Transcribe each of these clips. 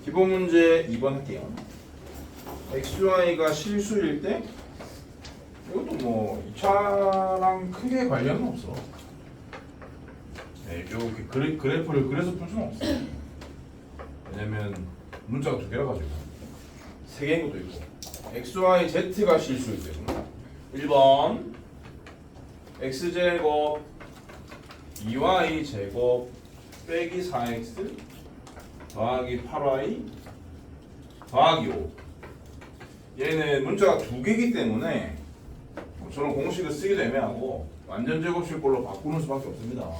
기본 문제 2번 할게요. XY가 실수일 때 이것도 뭐 2차랑 크게 관련은 없어. 네, 이렇게 그래프를 그래서 풀 수는 없어. 왜냐면 문자가 두 개라 가지고 세 개인 것도 있고. XY Z가 실수일 때 1번 X제곱 2Y제곱 빼기 4X 더하기 8Y 더하기 5. 얘는 문자가 두 개이기 때문에 저런 공식을 쓰기도 애매하고 완전 제곱식 걸로 바꾸는 수밖에 없습니다.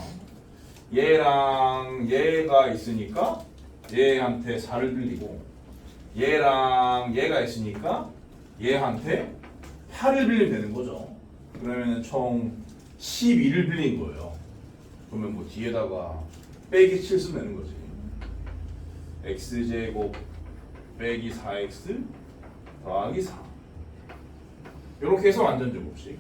얘랑 얘가 있으니까 얘한테 4를 빌리고 얘랑 얘가 있으니까 얘한테 8을 빌리면 되는 거죠. 그러면 총 12를 빌린 거예요. 그러면 뭐 뒤에다가 빼기 7 쓰면 되는 거지. x제곱 빼기 4x 더하기 4. 이렇게 해서 완전 제곱식.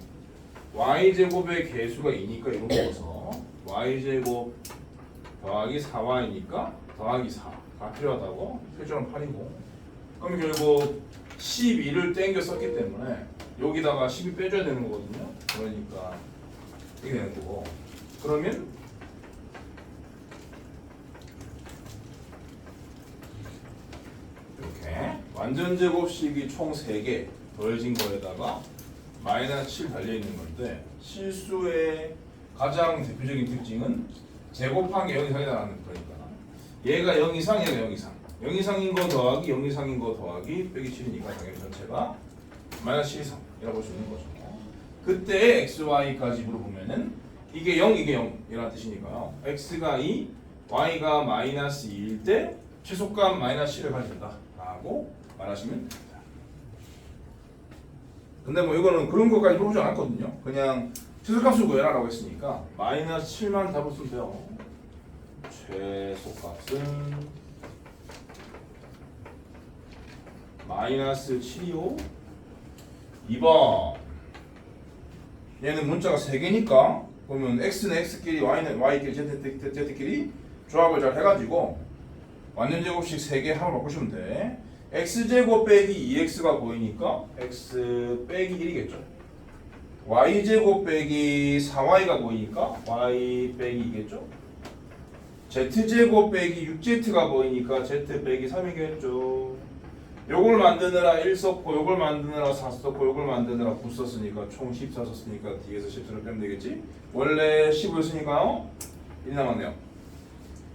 y제곱의 개수가 2니까 이렇게 해서 y제곱 더하기 4y니까 더하기 4가 필요하다고. 표준은 8이고. 그럼 결국 12를 땡겨 썼기 때문에 여기다가 12 빼줘야 되는 거거든요. 그러니까 이게 되는 거고. 그러면 이렇게 완전 제곱식이 총 3개 더해진 거에다가 마이너스 7 달려있는 건데 실수의 가장 대표적인 특징은 제곱한 게 0 이상이다라는 거니까 얘가 0 이상, 얘가 0 이상 0 이상인 거 더하기 0 이상인 거 더하기 빼기 7이니까 당연히 전체가 마이너스 7 이상이라고 볼 수 있는 거죠. 그때 xy까지 물어보면은 이게 0, 이게 0 이라는 뜻이니까요. x가 2, y가 마이너스 2일 때 최소값 마이너스 7을 가진다 라고 말하시면 됩니다. 근데 뭐 이거는 그런 것까지 물어보지 않았거든요. 그냥 최소값을 구해라라고 했으니까 마이너스 7만 답을 쓰면 돼요. 최소값은 마이너스 7이요. 2번 얘는 문자가 3개니까 그러면 x는 x끼리 y는 y끼리 z끼리 조합을 잘 해가지고 완전 제곱식 3개 합을 바꾸시면 돼. x제곱 빼기 2x가 보이니까 x 빼기 1이겠죠. y제곱 빼기 4y가 보이니까 y 빼기 2겠죠. z제곱 빼기 6z가 보이니까 z 빼기 3이겠죠. 요걸 만드느라 1 썼고 요걸 만드느라 4 썼고 요걸 만드느라 9 썼으니까 총 14 썼으니까 뒤에서 10을 빼면 되겠지. 원래 15였으니까요 1 남았네요.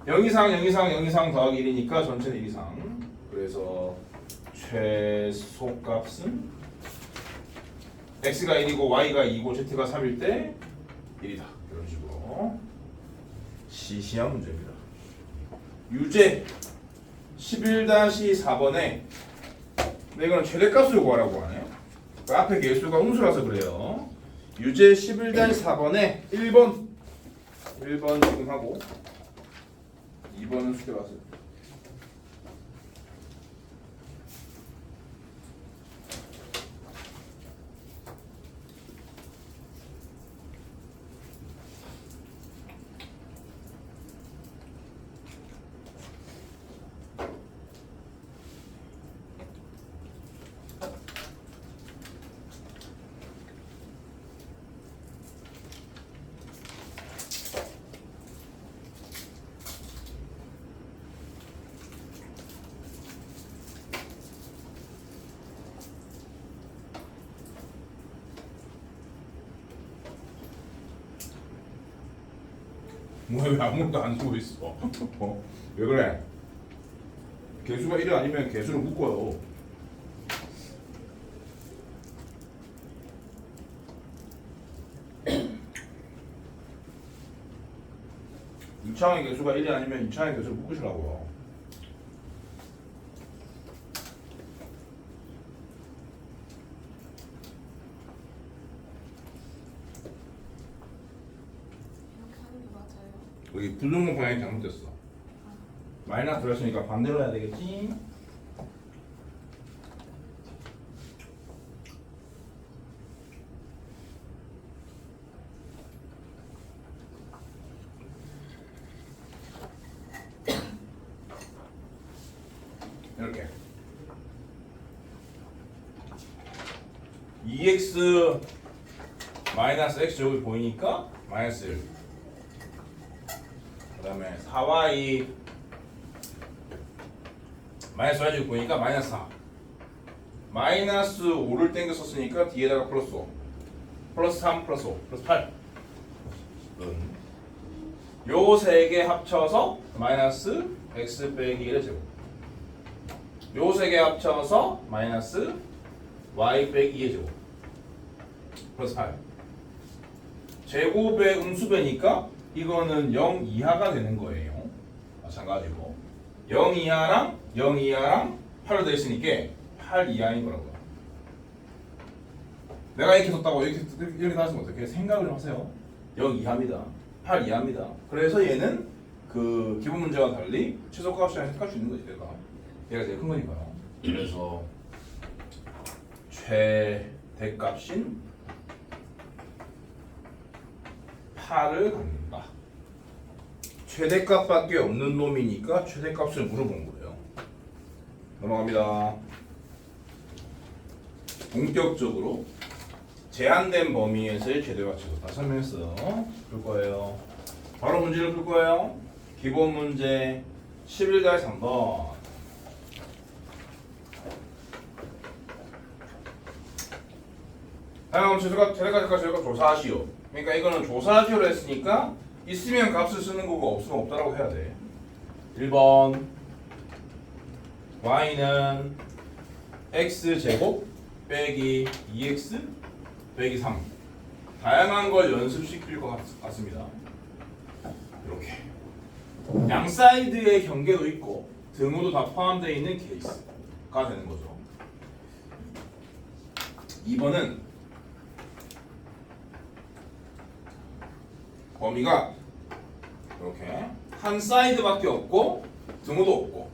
0 이상 0 이상 0 이상 더하기 1이니까 전체는 1 이상. 그래서 최소값은 x가 1이고 y가 2고 z가 3일 때 1이다. 이런 식으로 시시한 문제입니다. 유제 11-4번에 근데 이거는 최대값을 구하라고 하네요. 그 앞에 개수가 음수라서 그래요. 유제 11-4번에 1번 지금 하고 2번은 숙제봤어요. 뭐야 왜 아무것도 안 쓰고 있어? 왜 그래? 개수가 1이 아니면 개수를 묶어요. 이차항의 개수가 1이 아니면 이차항의 개수를 묶으시라고요. 여기 부등호 방향이 잘못됐어. 마이너스 들었으니까 반대로 해야 되겠지? 이렇게 2x 마이너스 x 여기 보이니까 마이너스 1. 그 다음에 4y 마이너스 y 여기 보이니까 마이너스 4. 마이너스 5를 땡겨 썼으니까 뒤에다가 플러스 5. 플러스 3 플러스 5 플러스 8. 요 세 개 합쳐서 마이너스 x 빼기 1의 제곱. 요 세 개 합쳐서 마이너스 y 빼기 2의 제곱. 플러스 8. 제곱의 음수배니까 이거는 0 이하가 되는 거예요. 마찬가지로 0 이하랑 0 이하랑 8로 되어 있으니까 8 이하인 거라고요. 내가 이렇게 썼다고 이렇게 나왔으면 어떻게 생각을 좀 하세요. 0 이하입니다. 8 이하입니다. 그래서 얘는 그 기본 문제와 달리 최소값이랑 해석할 수 있는 거지. 얘가 제일 큰 거니까요. 그래서 최대값인 8을 갖는다. 최대값밖에 없는 놈이니까 최대값을 물어본 거예요. 넘어갑니다. 본격적으로 제한된 범위에서의 최대값을 다 설명했어요. 풀 거예요. 바로 문제를 풀 거예요. 기본 문제 11-3번. 다음 최대값 조사하시오. 그러니까 이거는 조사하시오로 했으니까 있으면 값을 쓰는 거고 없으면 없다라고 해야 돼. 1번 y는 x제곱 빼기 2x 빼기 3. 다양한 걸 연습시킬 것 같습니다. 이렇게 양 사이드의 경계도 있고 등호도 다 포함되어 있는 케이스가 되는 거죠. 2번은 범위가 이렇게 한 사이드밖에 없고 등호도 없고.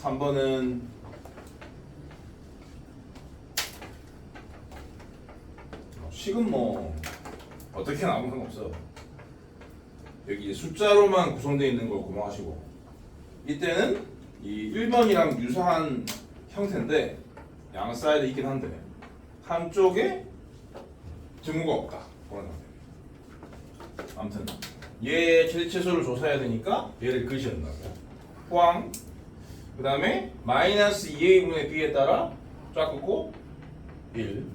3번은 식은 뭐 어떻게 나오면 상관없어요. 여기 숫자로만 구성되어 있는 걸 고정하시고, 이때는 이 1번이랑 유사한 형태인데 양 사이드 있긴 한데 한쪽에 등호가 없다. 그런 상태. 아무튼 얘 최대최소를 조사해야 되니까 얘를 그리신다고. 포항. 그 다음에 마이너스 2a 분의 b에 따라 쫙 긋고 1.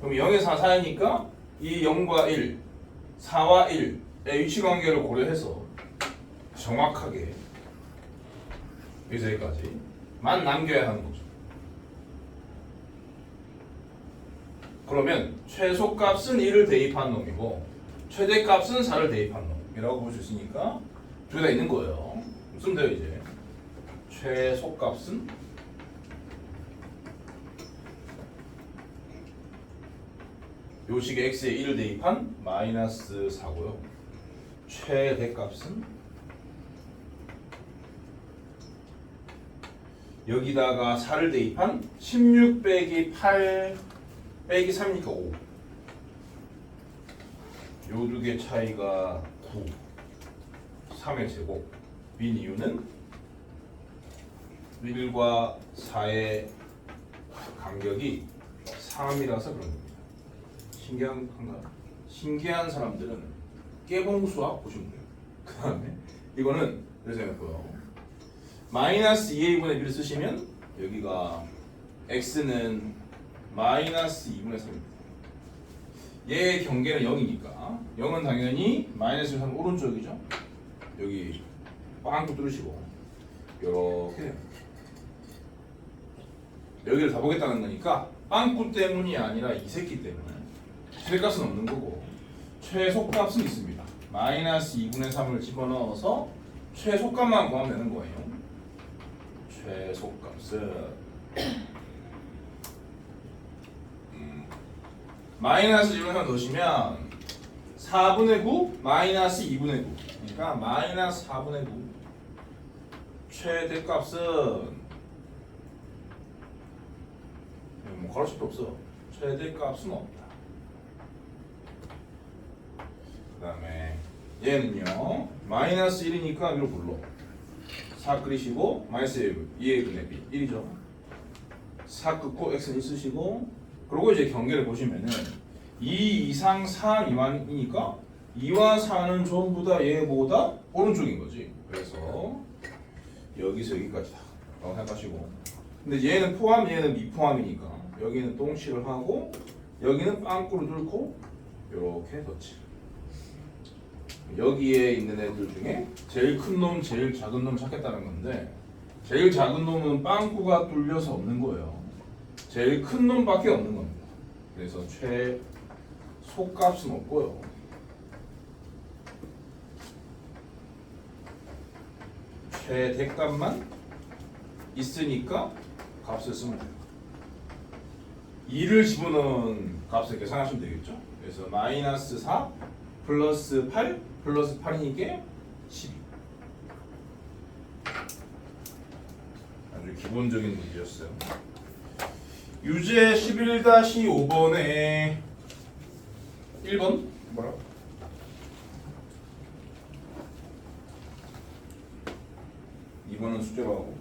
그럼 0에서 4 사이니까 이 0과 1, 4와 1의 위치관계를 고려해서 정확하게 여기까지만 남겨야 하는 거죠. 그러면 최소값은 1을 대입한 놈이고 최대값은 4를 대입한 놈이라고 볼 수 있으니까 두 개 다 있는 거예요. 쓰면 돼요. 이제 최소값은 요식의 x에 1을 대입한 마이너스 4고요. 최대값은 여기다가 4를 대입한 16 빼기 8 빼기 3이니까 5. 요 두 개 차이가 9. 3의 제곱인 이유는 1과 4의 간격이 3이라서 그런 겁니다. 신기한가요? 신기한 사람들은 깨봉 수학 보시면 돼요. 그 다음에 이거는 그래서 해놓고요. 마이너스 2a분의 b를 쓰시면 여기가 x는 마이너스 2분의 3입니다. 얘의 경계는 0이니까 0은 당연히 마이너스 3 오른쪽이죠. 여기 빵꾸 뚫으시고 이렇게 여기를 다 보겠다는 거니까 빵꾸 때문이 아니라 이 새끼 때문에 최대값은 없는 거고 최소값은 있습니다. 마이너스 2분의 3을 집어넣어서 최소값만 구하면 되는 거예요. 최소값은 마이너스 2분의 3 넣으시면 4분의 9 마이너스 2분의 9. 그러니까 마이너스 4분의 9. 최대값은 뭐 가로칠 필요 없어. 최대값은 없다. 그 다음에 얘는요 마이너스 1이니까 위로 불러. 4 그리시고 마이너스 2의 근의 b 1이죠. 4 긋고 x는 있으시고 그리고 이제 경계를 보시면은 2 이상 4 미만이니까 2와 4는 전부 다 얘보다 오른쪽인 거지. 그래서 여기서 여기까지다 라고 생각하시고 근데 얘는 포함 얘는 미포함이니까 여기는 똥칠을 하고 여기는 빵꾸를 뚫고 이렇게 덧칠. 여기에 있는 애들 중에 제일 큰 놈, 제일 작은 놈 찾겠다는 건데 제일 작은 놈은 빵꾸가 뚫려서 없는 거예요. 제일 큰 놈밖에 없는 겁니다. 그래서 최소값은 없고요. 최대값만 있으니까 값을 쓰면 돼요. 2를 집어넣은 값을 계산하시면 되겠죠. 그래서 마이너스 4 플러스 8 플러스 8이니까 12. 아주 기본적인 문제였어요. 유제 11-5번에 1번 뭐라? 이번은 숙제로 하고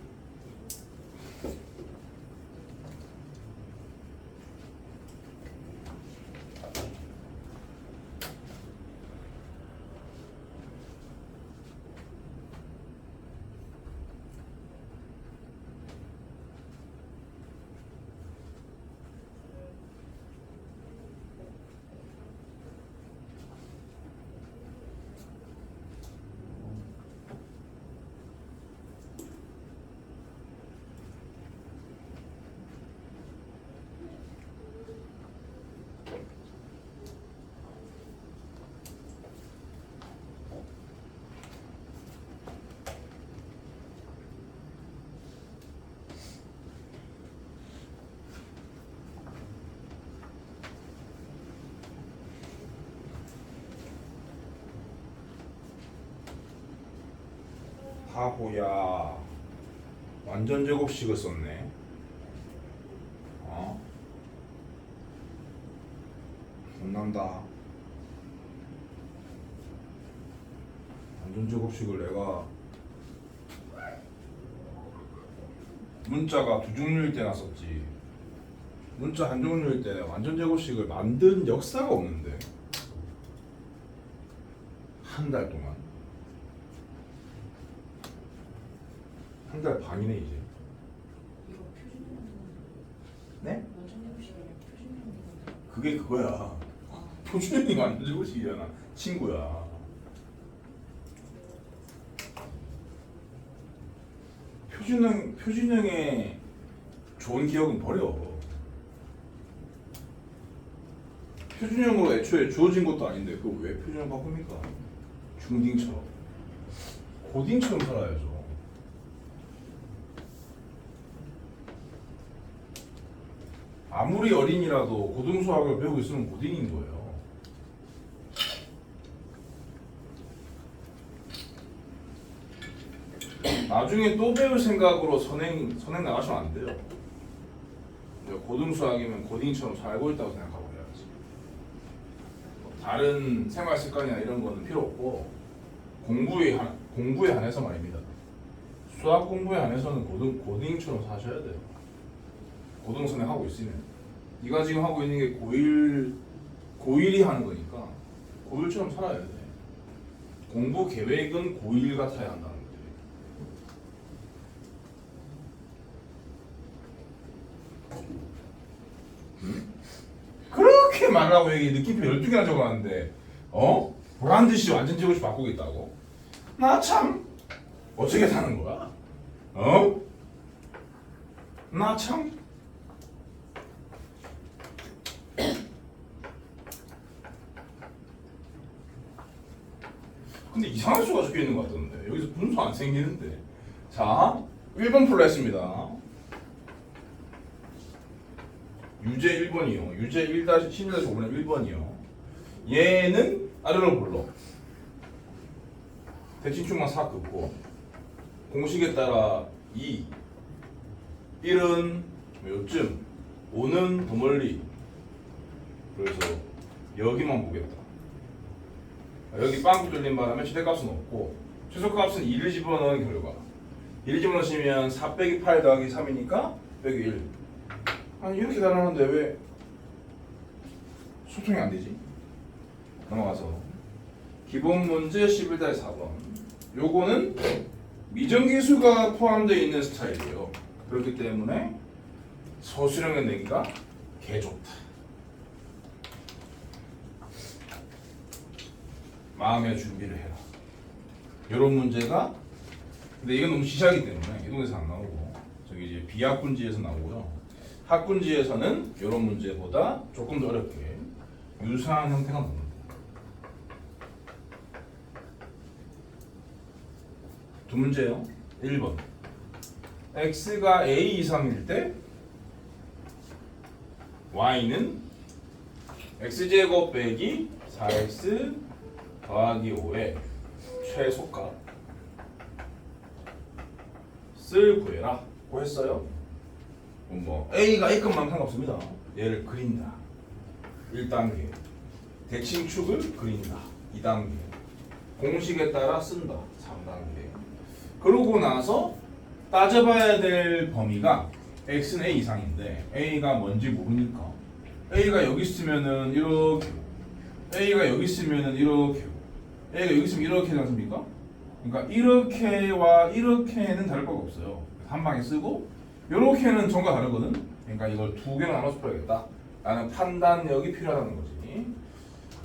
바보야 완전 제곱식을 썼네. 혼난다. 완전 제곱식을 내가 문자가 두 종류일 때나 썼지 문자 한 종류일 때 완전 제곱식을 만든 역사가 없는데 한 달 동안 한 달 반이네 이제. 이거 표준형 네? 완전 제곱식이 아니라 표준형. 그게 그거야. 표준형이 완전 제곱식이잖아. 친구야. 표준형의 좋은 기억은 버려. 표준형으로 애초에 주어진 것도 아닌데 그거 왜 표준형 바꿉니까? 중딩처럼 고딩처럼 살아야죠. 아무리 어린이라도 고등수학을 배우고 있으면 고딩인 거예요. 나중에 또 배울 생각으로 선행 나가시면 안 돼요. 고등수학이면 고딩처럼 살고 있다고 생각하고 해야지. 다른 생활 습관이나 이런 거는 필요 없고 공부에 한해서 말입니다. 수학 공부에 한해서는 고딩처럼 사셔야 돼요. 고등 선행하고 있으면 네가 지금 하고 있는 게 고1이 하는 거니까 고1처럼 살아야 돼. 공부 계획은 고1 같아야 한다는 거지. 그렇게 말하고 여기 느낌표 12개나 적어놨는데 보란듯이 완전 제곱식 바꾸겠다고? 나 참 어떻게 사는 거야? 나 참 근데 이상한 수가 적혀 있는 것 같던데 여기서 분수 안 생기는데. 자 1번 풀로 했습니다. 유제 1번이요. 유제 1-11-5번에 1번이요. 얘는 아래로 불러. 대칭축만 4 긋고 공식에 따라 2 1은 요쯤 5는 더 멀리. 그래서 여기만 보겠다. 여기 빵꾸 뚫린 바람에 최대값은 없고 최소값은 2를 집어넣은 결과 1 집어넣으시면 4 빼기 8 더하기 3이니까 빼기 1. 아니 이렇게 나누는데 왜 소통이 안 되지? 넘어가서 기본 문제 11-4번. 요거는 미정계수가 포함되어 있는 스타일이에요. 그렇기 때문에 서술형의 내기가 개 좋다. 마음의 준비를 해라. 이런 문제가 근데 이건 너무 시작이기 때문에 이동에서 안 나오고 저기 이제 비학군지에서 나오고요. 학군지에서는 이런 문제보다 조금 더 어렵게 유사한 형태가 나옵니다. 두 문제요. 1번. x가 a 이상일 때 y는 x제곱 빼기 4x 더하기 5의 최소값을 구해라. 고 했어요. 뭐 a가 a값만 상관없습니다. 얘를 그린다. 1단계. 대칭축을 그린다. 2단계. 공식에 따라 쓴다. 3단계. 그러고 나서 따져봐야 될 범위가 x는 a 이상인데 a가 뭔지 모르니까 a가 여기 있으면은 이렇게, a가 여기 있으면은 이렇게, a가 여기 있으면 이렇게 되지 않습니까? 그러니까 이렇게와 이렇게는 다를 거가 없어요. 한 방에 쓰고 이렇게는 전과 다르거든. 그러니까 이걸 두 개로 나눠서 풀어야겠다 라는 판단력이 필요하다는 거지.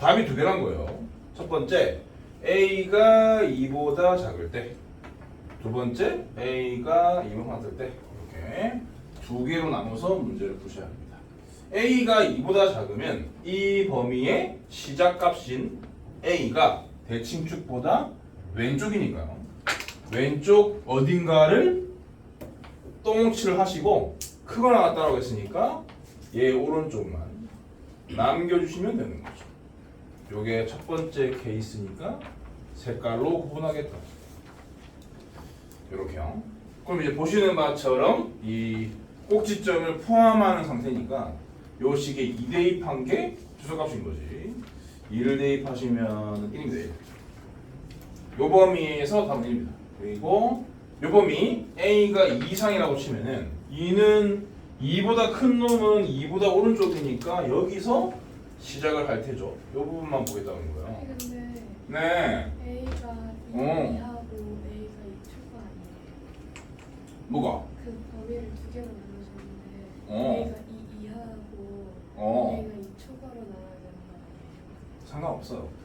답이 두 개란 거예요. 첫 번째 a가 2보다 작을 때, 두 번째 a가 2보다 작을 때. 이렇게 두 개로 나눠서 문제를 푸셔야 합니다. a가 2보다 작으면 이 범위의 시작값인 a가 대칭축보다 왼쪽이니까요. 왼쪽 어딘가를 똥칠을 하시고 크거나 같다라고 했으니까 얘 오른쪽만 남겨주시면 되는 거죠. 요게 첫 번째 케이스니까 색깔로 구분하겠다. 요렇게요. 그럼 이제 보시는 바처럼 이 꼭지점을 포함하는 상태니까 요 식에 2 대입한 게 주소값인 거지. 2를 대입하시면 1입니다. 요 범위에서 답은 1입니다. 그리고 요 범위 a가 2 이상이라고 치면은 2는 2보다 큰 놈은 2보다 오른쪽이니까 여기서 시작을 할 테죠. 요 부분만 보겠다는 거예요. 아니 근데 네. A가 2 어. 이하고 A가 2초가 아니에요. 뭐가? 그 범위를 두 개로 나누셨는데 어. A가 2 이하고 어. A가 2초가로 나눠야 되는 거 아니에요? 상관없어요.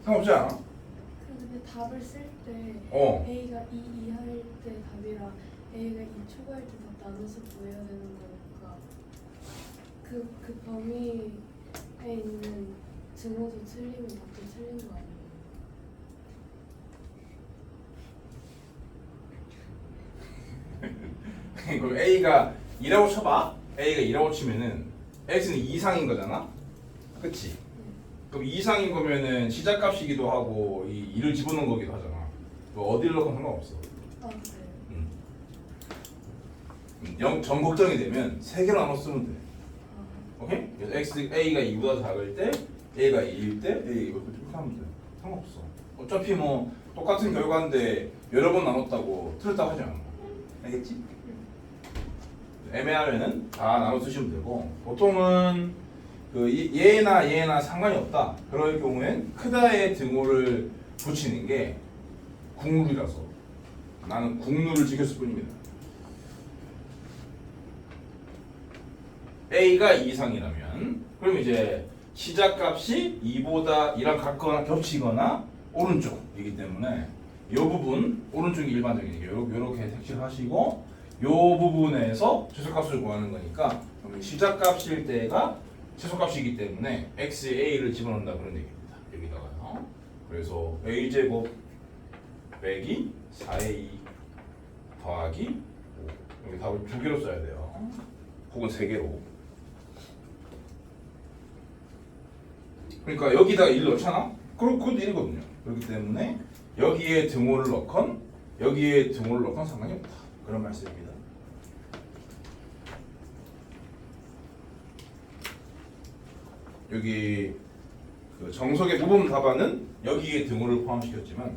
상관없지 않아? 근데 답을 쓸 때 어. A가 2 이하일 때 답이랑 A가 2초가일 때 답 나눠서 구해야 되는 거니까 그 범위에 있는 증오도 틀리면 답도 틀린 거 아니에요? 그럼 a가 2라고 쳐봐. a가 2라고 치면은 x는 2 이상인 거잖아. 그치? 그럼 2 이상인 거면은 시작값이기도 하고 이 2를 집어넣은 거기도 하잖아. 뭐 어디를 넣건 상관없어. 아 그래요? 점 걱정이 되면 3개로 나눠 쓰면 돼. 아, 오케이? 그래서 a가 2보다 작을 때, a가 2일 때, a 이거 그렇게 하면 돼. 상관없어. 어차피 뭐 똑같은 결과인데 여러 번 나눴다고 틀렸다고 하지 않아. 알겠지? 애매하면은 다 나눠 쓰시면 되고, 보통은 그 얘나 상관이 없다. 그럴 경우엔 크다의 등호를 붙이는 게 국룰이라서 나는 국룰을 지켰을 뿐입니다. a가 2 이상이라면 그럼 이제 시작값이 2보다 2랑 같거나 겹치거나 오른쪽이기 때문에 이 부분 오른쪽이 일반적이니까 요렇게 색칠하시고 요 부분에서 최소값을 구하는 거니까 그럼 시작값일 때가 최소값이기 때문에 xa를 집어넣는다 그런 얘기입니다. 여기다가요. 그래서 a제곱 빼기 4a 더하기 5. 여기 답을 2개로 써야 돼요. 혹은 3개로. 그러니까 여기다가 1 넣잖아? 그럼 그것도 1이거든요. 그렇기 때문에 여기에 등호를 넣건 여기에 등호를 넣건 상관이 없다. 그런 말씀입니다. 여기 그 정석의 모범 답안은 여기에 등호를 포함시켰지만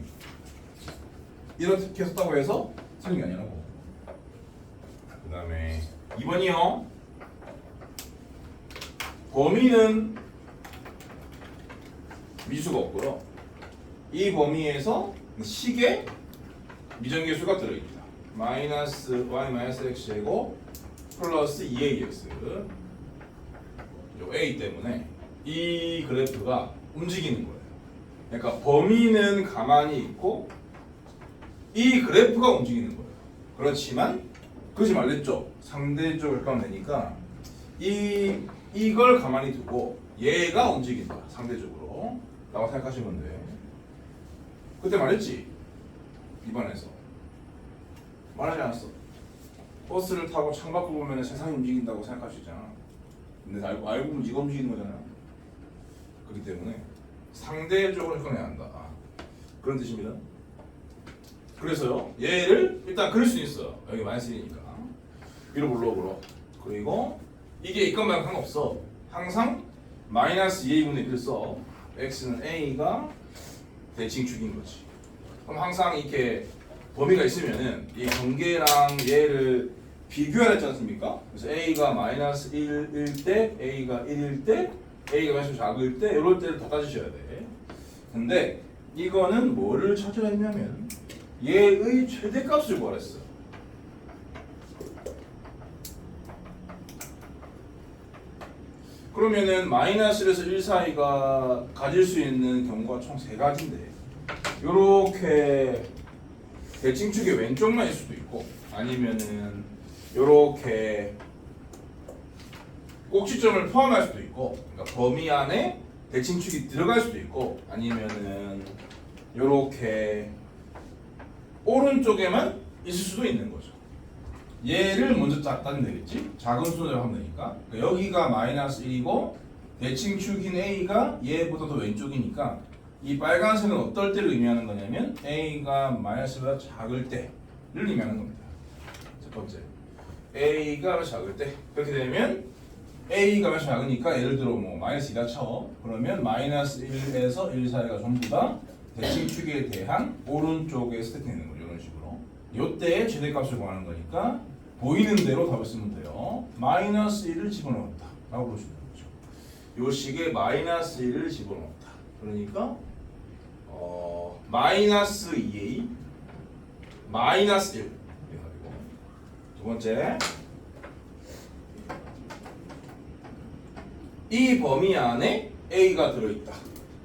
이렇게 썼다고 해서 틀린 게 아니라고. 그 다음에 2번이요. 범위는 미수가 없고요. 이 범위에서 식의 미정계수가 들어있다. 마이너스 y 마이너스 x 제곱 플러스 2ax 요 a 때문에 이 그래프가 움직이는 거예요. 그러니까 범위는 가만히 있고 이 그래프가 움직이는 거예요. 그렇지만 그러지 말랬죠. 상대적으로 가면 되니까 이걸 가만히 두고 얘가 움직인다. 상대적으로 라고 생각하시면 돼. 그때 말했지. 입안에서 말하지 않았어. 버스를 타고 창밖을 보면 세상이 움직인다고 생각할 수 있잖아. 근데 알고 보면 네가 움직이는 거잖아. 그렇기 때문에 상대적으로 접근해야 한다. 그런 뜻입니다. 그래서요, 얘를 일단 그릴 수 있어요. 여기 마이너스니까 위로 불러보러. 그리고 이게 이것만 상관없어. 항상 마이너스 2a분의 1을 써. x는 a가 대칭축인 거지. 그럼 항상 이렇게 범위가 있으면은 이 경계랑 얘를 비교해야 했지 않습니까? 그래서 a가 마이너스 1일 때, a가 1일 때, a가 마이너스 작을 때, 이럴 때를 다 따지셔야 돼. 근데 이거는 뭐를 찾으려 했냐면 얘의 최대값을 구하랬어. 그러면은 마이너스에서 1 사이가 가질 수 있는 경우가 총 3가지인데 요렇게 대칭축의 왼쪽만 있을 수도 있고 아니면은 요렇게 꼭지점을 포함할 수도 있고 그러니까 범위 안에 대칭축이 들어갈 수도 있고 아니면은 요렇게 오른쪽에만 있을 수도 있는 거죠. 얘를 먼저 따지면 되겠지? 작은 수를 하면 되니까 그러니까 여기가 마이너스 1이고 대칭축인 A가 얘보다 더 왼쪽이니까 이 빨간색은 어떨 때를 의미하는 거냐면 A가 마이너스보다 작을 때를 의미하는 겁니다. 첫 번째 A가 작을 때 그렇게 되면 A가 마이너스 작으니까 예를 들어 뭐 마이너스 2다 쳐 그러면 마이너스 1에서 1 사이가 전부 다 대칭축에 대한 오른쪽에 세팅되는 거죠. 이런 식으로 요때의 최대값을 구하는 거니까 보이는 대로 답을 쓰면 돼요. 마이너스 1을 집어넣었다 라고 보시면 되죠. 요 식에 마이너스 1을 집어넣었다. 그러니까 마이너스 2a 마이너스 1 두 번째 이 범위 안에 a가 들어있다.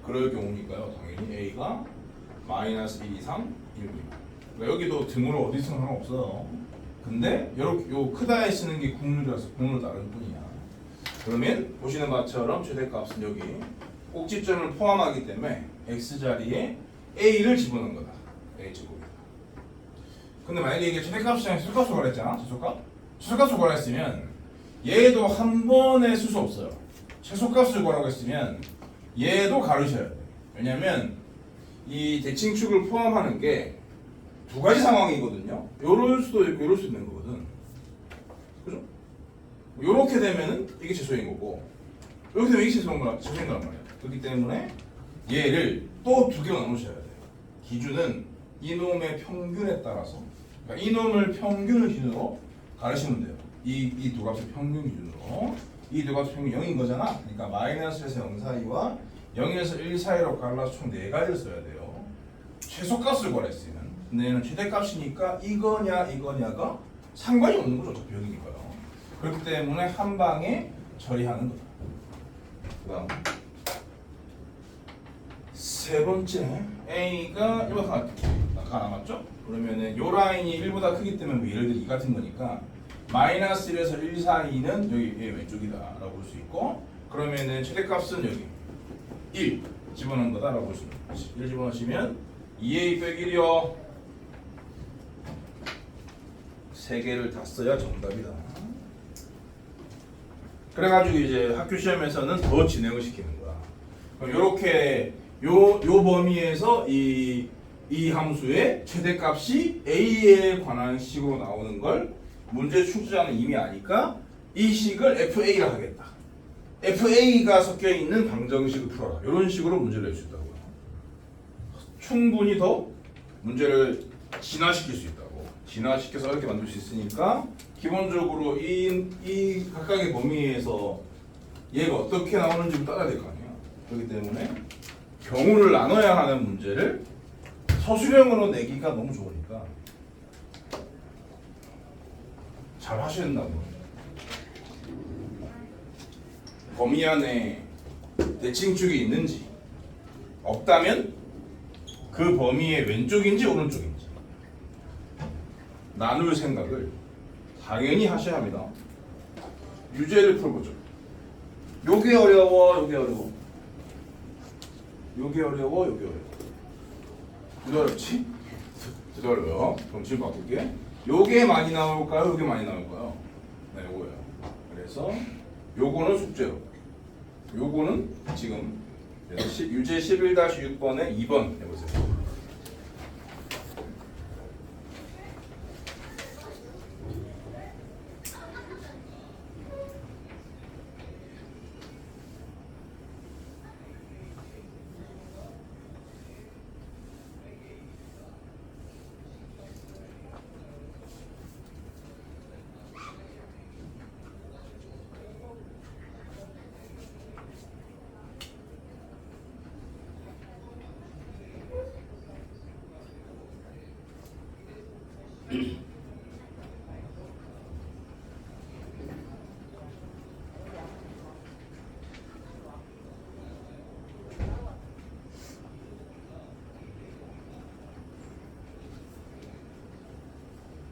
그럴 경우니까요. 당연히 a가 마이너스 1 이상 1입니다. 그러니까 여기도 등호를 어디 쓰는 상관없어요. 근데 요렇게 요 크다에 쓰는 게 국룰이라서 국룰을 따르는 뿐이야. 그러면 보시는 바처럼 최대값은 여기 꼭지점을 포함하기 때문에 x 자리에 a를 집어넣은 거다. a 제곱이다. 근데 만약에 이게 최대값이 아니라 최소값을 구하랬잖아. 최소값을 구하랬으면 얘도 한 번에 쓸 수 없어요. 최소값을 구하라고 했으면 얘도 가르셔야 돼. 왜냐면 이 대칭축을 포함하는 게 두 가지 상황이거든요. 요럴 수도 있고 요럴 수도 있는 거거든. 그죠? 요렇게 되면은 이게 최소인 거고 이렇게 되면 이게 최소인 거란 말이야. 그렇기 때문에 얘를 또 두 개로 나누셔야 돼요. 기준은 이놈의 평균에 따라서 그러니까 이놈을 평균을 기준으로 가르시면 돼요. 이 두 값의 평균 기준으로 이 두 값의 평균이 0인 거잖아. 그러니까 마이너스에서 0 사이와 0에서 1 사이로 갈라서 총 4가지를 써야 돼요. 최소값을 구하랬으면 근데 얘는 최대값이니까 이거냐가 상관이 없는 거죠. 어차피 여기니까요. 그렇기 때문에 한 방에 처리하는 거다. 그 다음 세 번째 A가 1보다 아까 남았죠? 그러면은 요 라인이 1보다 크기 때문에 뭐 예를 들어 2 같은 거니까 마이너스 1에서 1 사이는 여기 얘 왼쪽이다 라고 볼 수 있고 그러면은 최대값은 여기 1 집어넣은 거다 라고 볼 수 있는 거지. 1 집어넣으시면 2A 빼기 1이요 3개를 다 써야 정답이다. 그래가지고 이제 학교 시험에서는 더 진행을 시키는 거야. 그럼 요렇게 요 범위에서 이 함수의 최대값이 A에 관한 식으로 나오는 걸 문제 출제자는 이미 아니까 이 식을 FA라 하겠다. FA가 섞여 있는 방정식을 풀어라. 이런 식으로 문제를 낼 수 있다고요. 충분히 더 문제를 진화시킬 수 있다고. 진화시켜서 이렇게 만들 수 있으니까 기본적으로 이 각각의 범위에서 얘가 어떻게 나오는지 따라야 될 거 아니야. 그렇기 때문에 경우를 나눠야 하는 문제를 서술형으로 내기가 너무 좋으니까 잘 하셔야 된다고. 범위 안에 대칭축이 있는지 없다면 그 범위의 왼쪽인지 오른쪽인지 나눌 생각을 당연히 하셔야 합니다. 유제를 풀어보죠. 요게 어려워, 요게 어려워. 요게 어려워, 요게 어려워. 두도 어렵지? 두도 어려워. 그럼 지금 바꿀게. 요게 많이 나올까요? 요게 많이 나올까요? 네, 요거예요. 그래서 요거는 숙제로. 요거는 지금 유제 11-6번에 2번 해보세요.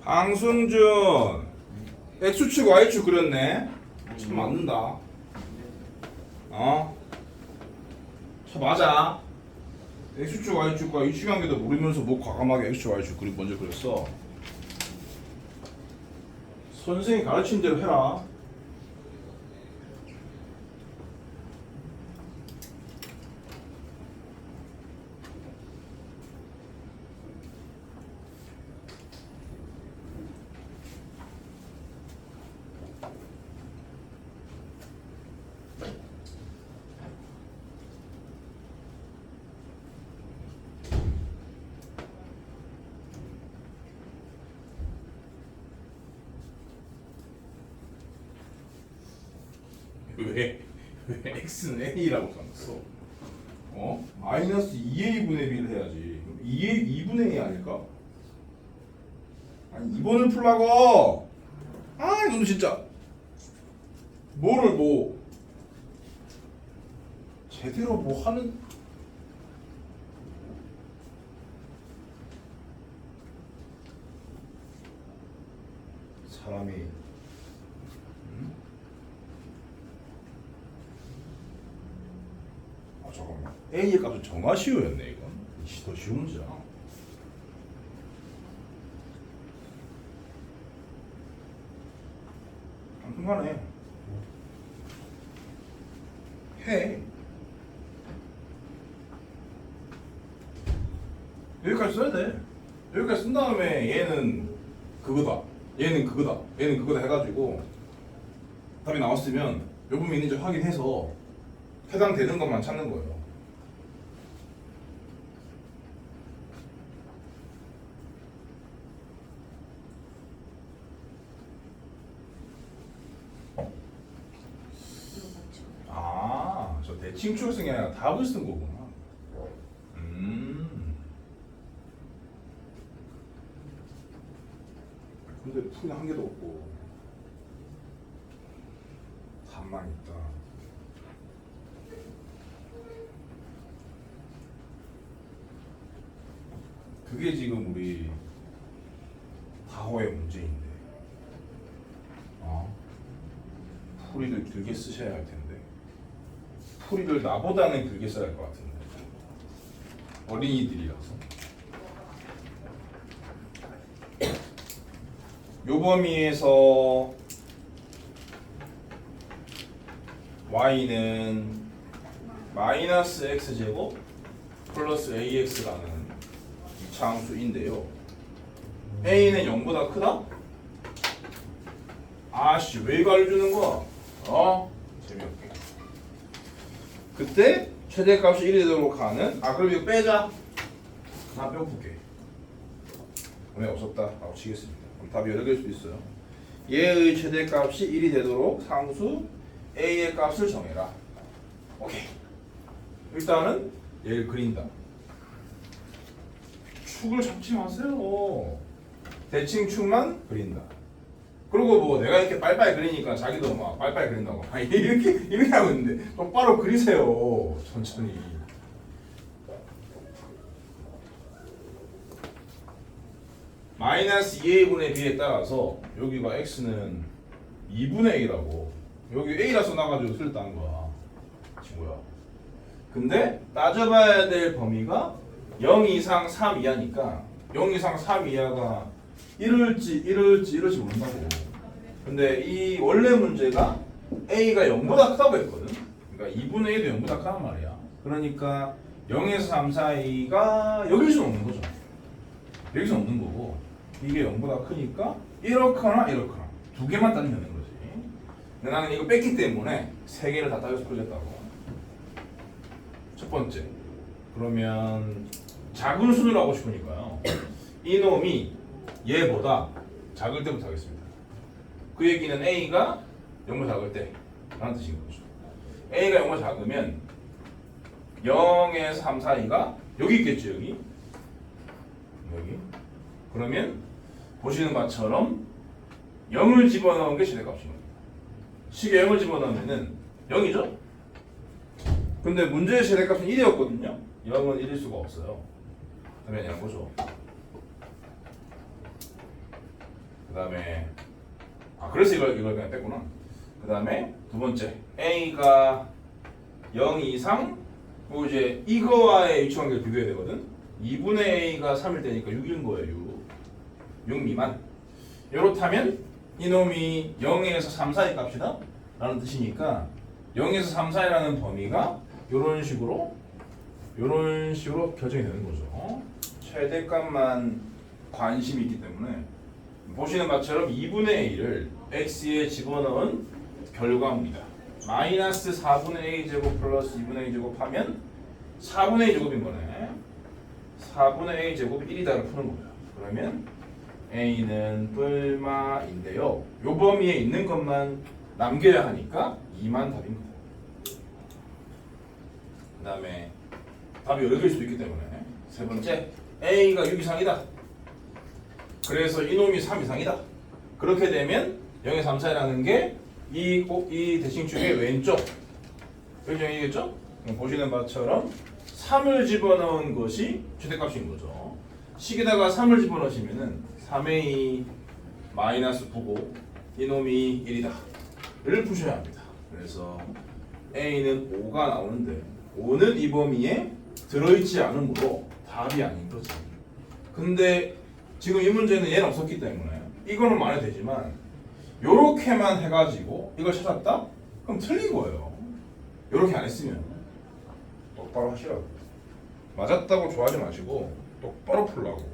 방승준 X축 Y축 그렸네. 참 맞는다. 어? 참 맞아. X축 Y축과 이 중요한게도 모르면서 뭐 과감하게 X축 Y축 그림 먼저 그렸어. 선생이 가르친 대로 해라. 왜 x는 a라고 써놨어? 어? 마이너스 2a분의 b를 해야지. 2분의 a 아닐까? 아니 2번을 풀라고. 아 이놈 진짜 뭐를 뭐 제대로 뭐 하는. 사람이 잠깐만. A의 값은 정하시오였네 이건. 더 쉬운 문제야. 한순간에 해. 여기까지 써야 돼. 여기까지 쓴 다음에 얘는 그거다. 얘는 그거다. 얘는 그거다 해가지고 답이 나왔으면 요 부분이 있는지 확인해서 해당되는 것만 찾는 거예요. 아, 저 대칭축을 쓴 게 아니라 답을 쓴 거구나. 근데 풀이 한 개도 없고 답만 있다. 그게 지금 우리 다호의 문제인데, 풀이를 길게 쓰셔야 할 텐데, 풀이를 나보다는 길게 써야 할 것 같은데, 어린이들이라서. 요 범위에서 y는 마이너스 x제곱 플러스 ax라는 이차함수인데요. a는 0보다 크다? 아씨 왜 이거 알려주는 거야? 재미없게. 그때 최대값이 1이 되도록 하는 그럼 이거 빼자. 나 빼볼게. 왜 없었다 라고 치겠습니다. 그럼 답이 여러 개일 수도 있어요. 얘의 최대값이 1이 되도록 상수 a의 값을 정해라. 오케이. 일단은 얘를 그린다. 축을 잡지 마세요. 대칭축만 그린다. 그리고 뭐 내가 이렇게 빨빨 그리니까 자기도 막 빨빨 그린다고 이렇게 하고 있는데 똑바로 그리세요. 천천히. 마이너스 2a분의 b에 따라서 여기가 x는 2분의 a라고 여기 a라 써놔가지고 틀렸다는 거야. 친구야. 근데 따져봐야 될 범위가 0 이상 3 이하니까 0 이상 3 이하가 이럴지 모른다고. 근데 이 원래 문제가 a가 0보다 크다고 했거든. 그러니까 2분의 1도 0보다 크단 말이야. 그러니까 0에서 3 사이가 여길 수는 없는 거죠. 여기서 없는 거고 이게 0보다 크니까 이렇거나 이렇거나 두 개만 따지면 되는 거지. 근데 나는 이거 뺐기 때문에 세 개를 다 따져서 풀겠다고. 첫 번째, 그러면 작은 수를 하고 싶으니까요. 이놈이 얘보다 작을 때부터 하겠습니다. 그 얘기는 a가 0보다 작을 때 라는 뜻인 거죠. a가 0보다 작으면 0에서 3 사이가 여기 있겠죠. 여기. 그러면 보시는 것처럼 0을 집어넣은 게 최대값입니다. 식에 0을 집어넣으면 0이죠? 근데 문제의 최대값은 1이었거든요. 0은 1일 수가 없어요. 그러면 그냥 보죠. 그 다음에 그래서 이걸 그냥 뺐구나. 그 다음에 두 번째 a가 0 이상 뭐 이제 이거와의 위치관계를 비교해야 되거든. 2분의 a가 3일 때니까 6인 거예요. 6 미만. 이렇다면 이놈이 0에서 3 사이 값이다 라는 뜻이니까 0에서 3 사이라는 범위가 이런 식으로 결정이 되는 거죠. 최대값만 관심이 있기 때문에 보시는 것처럼 2분의 a를 x에 집어넣은 결과입니다. 마이너스 4분의 a 제곱 플러스 2분의 a 제곱 하면 4분의 a 제곱인 거네. 4분의 a 제곱 1이다를 푸는 거예요. 그러면 a는 뿔마인데요. 요 범위에 있는 것만 남겨야 하니까 2만 답인 거예요. 그 다음에 답이 여러 개일 수도 있기 때문에 세 번째 a가 6 이상이다. 그래서 이놈이 3 이상이다. 그렇게 되면 0에 3 사이라는 게 이 대칭축의 왼쪽 결정이겠죠? 보시는 바처럼 3을 집어넣은 것이 최대값인 거죠. 식에다가 3을 집어넣으시면은 3a 마이너스 9고 이놈이 1이다 를 푸셔야 합니다. 그래서 a는 5가 나오는데 5는 이 범위에 들어있지 않으므로 답이 아닌 거지. 근데 지금 이 문제는 얘는 없었기 때문에 이거는 말해도 되지만 요렇게만 해가지고 이걸 찾았다? 그럼 틀린 거예요. 요렇게 안 했으면 똑바로 하시라고. 맞았다고 좋아하지 마시고 똑바로 풀라고.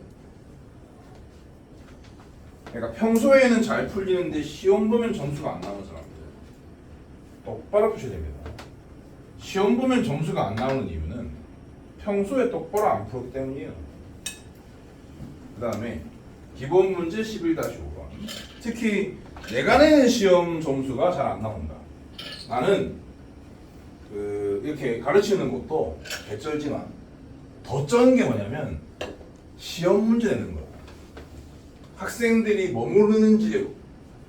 그러니까 평소에는 잘 풀리는데 시험 보면 점수가 안 나오는 사람들 똑바로 푸셔야 됩니다. 시험 보면 점수가 안 나오는 이유는 평소에 똑바로 안 풀었기 때문이에요. 그 다음에 기본 문제 11-5번. 특히 내가 내는 시험 점수가 잘 안 나온다. 나는 이렇게 가르치는 것도 개쩔지만 더 쩌는 게 뭐냐면 시험 문제 내는 거야. 학생들이 뭐 모르는지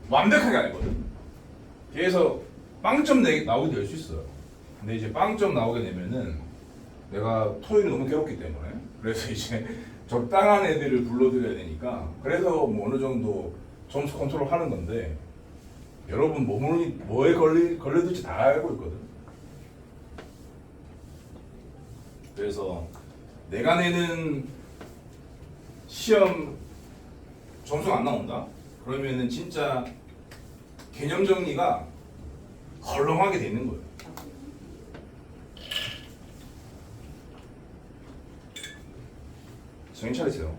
완벽하게 알거든. 그래서 빵점 나오게 될 수 있어요. 근데 이제 빵점 나오게 되면은 내가 토요일이 너무 괴롭기 때문에 그래서 이제 적당한 애들을 불러드려야 되니까 그래서 뭐 어느 정도 점수 컨트롤 하는 건데 여러분 뭐에 걸려들지 다 알고 있거든. 그래서 내가 내는 시험 점수가 안 나온다? 그러면은 진짜 개념 정리가 헐렁하게 돼 있는 거예요. 정신 차리세요.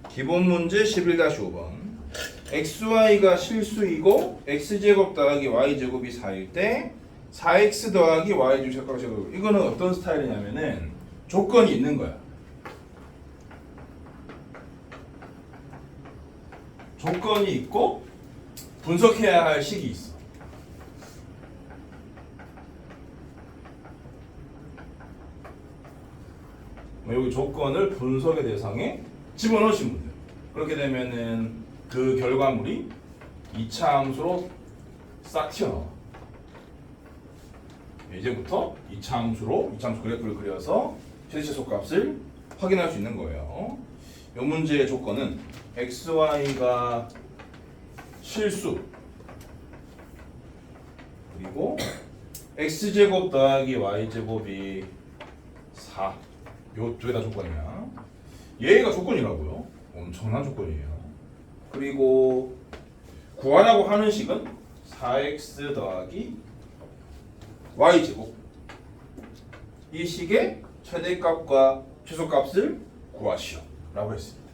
기본 문제 11-5번. xy가 실수이고 x제곱 더하기 y제곱이 4일 때 4x 더하기 y 제곱 제곱. 이거는 어떤 스타일이냐면은 조건이 있는 거야. 조건이 있고 분석해야 할 식이 있어. 여기 조건을 분석의 대상에 집어넣으시면 돼요. 그렇게 되면은 그 결과물이 2차 함수로 싹 튀어나와. 이제부터 2차 함수 그래프를 그려서 최대치수값을 확인할 수 있는 거예요. 이 문제의 조건은 xy가 실수 그리고 x제곱 더하기 y제곱이 4 요 두 개 다 조건이야. 얘가 조건이라고요. 엄청난 조건이에요. 그리고 구하라고 하는 식은 4x 더하기 y제곱 이 식의 최대값과 최소값을 구하시오 라고 했습니다.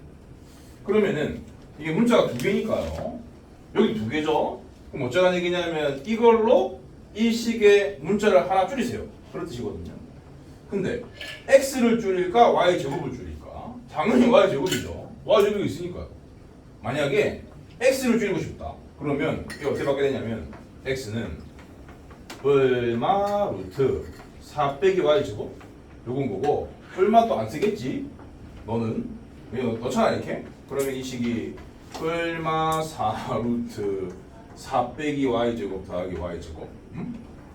그러면은 이게 문자가 두 개니까요. 여기 두 개죠. 그럼 어쩌라는 얘기냐면 이걸로 이 식의 문자를 하나 줄이세요. 그런 뜻이거든요. 근데 x를 줄일까 y제곱을 줄일까? 당연히 y제곱이죠. y제곱이 있으니까요. 만약에 x를 줄이고 싶다. 그러면 이게 어떻게 받게 되냐면 x는 얼마 루트 4 빼기 y제곱 요건 거고 얼마 또 안 쓰겠지? 너는 그냥 넣잖아 이렇게. 그러면 이 식이 얼마 4 루트 4 빼기 y제곱 더하기 y제곱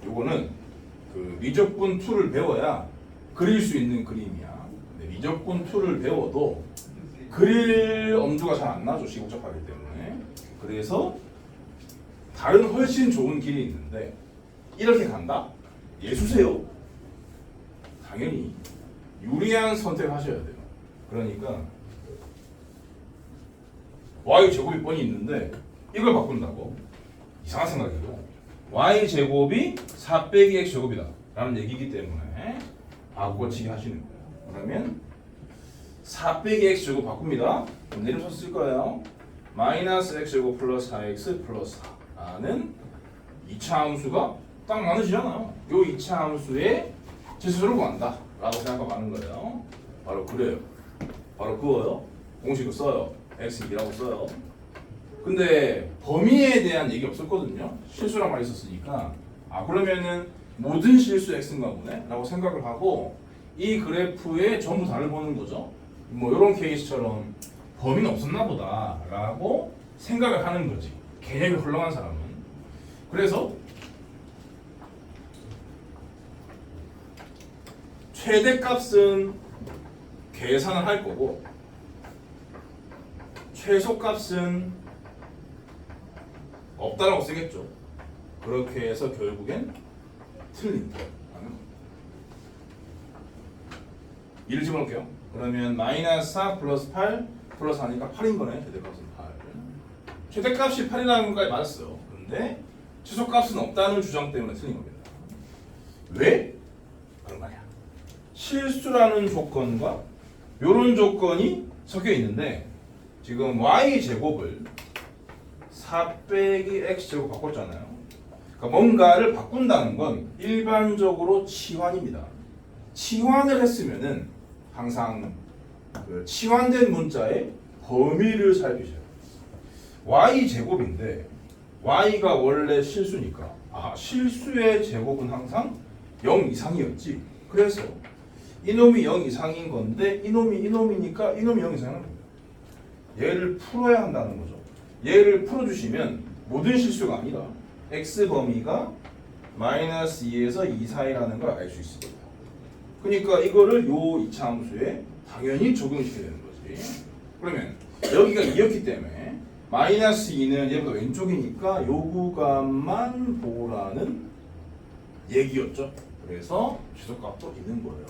요거는 그 미적분 2를 배워야 그릴 수 있는 그림이야. 근데 미적분 2를 배워도 그릴 엄두가 잘 안 나죠. 시 복잡하기 때문에. 그래서 다른 훨씬 좋은 길이 있는데 이렇게 간다? 예수세요. 당연히 유리한 선택을 하셔야 돼요. 그러니까 y 제곱이 뻔히 있는데 이걸 바꾼다고? 이상한 생각이고 y 제곱이 4 빼기 x 제곱이다 라는 얘기이기 때문에 바꿔치기 하시는 거예요. 그러면 4 빼기 x 제곱 바꿉니다. 그럼 내림 썼을 거예요. 마이너스 x 제곱 플러스 4x 플러스 4는 2차 함수가 딱 많으시잖아요. 요 2차 함수의 제수를 구한다 라고 생각하고 하는 거예요. 바로 그래요. 바로 그거요. 공식을 써요. x2라고 써요. 근데 범위에 대한 얘기 없었거든요. 실수란 말이 있었으니까 그러면은 모든 실수 x인가 보네 라고 생각을 하고 이 그래프에 전부 다를 보는 거죠. 뭐 이런 케이스처럼 범위는 없었나 보다 라고 생각을 하는 거지. 개념이 헐렁한 사람은. 그래서 최대값은 계산을 할 거고 최소값은 없다라고 쓰겠죠. 그렇게 해서 결국엔 틀린다. 2를 집어넣을게요. 그러면 마이너스 4 플러스 8 플러스 4니까 8인 거네. 최대값은 8. 최대값이 8이라는 것까지 맞았어요. 근데 최소값은 없다는 주장 때문에 틀린 겁니다. 왜? 그런 말이야. 실수라는 조건과 이런 조건이 섞여 있는데 지금 y 제곱을 4 빼기 x 제곱 바꿨잖아요. 그러니까 뭔가를 바꾼다는 건 일반적으로 치환입니다. 치환을 했으면은 항상 그 치환된 문자의 범위를 살피셔요. y 제곱인데 y가 원래 실수니까 실수의 제곱은 항상 0 이상이었지. 그래서 이놈이 0 이상인 건데 이놈이니까 이놈이 0 이상인 겁니다. 얘를 풀어야 한다는 거죠. 얘를 풀어주시면 모든 실수가 아니라 x 범위가 마이너스 2에서 2 사이라는 걸 알 수 있을 거예요. 그러니까 이거를 요 2차 함수에 당연히 적용시켜야 되는 거지. 그러면 여기가 2였기 때문에 마이너스 2는 얘보다 왼쪽이니까 요 구간만 보라는 얘기였죠. 그래서 최소값도 있는 거예요.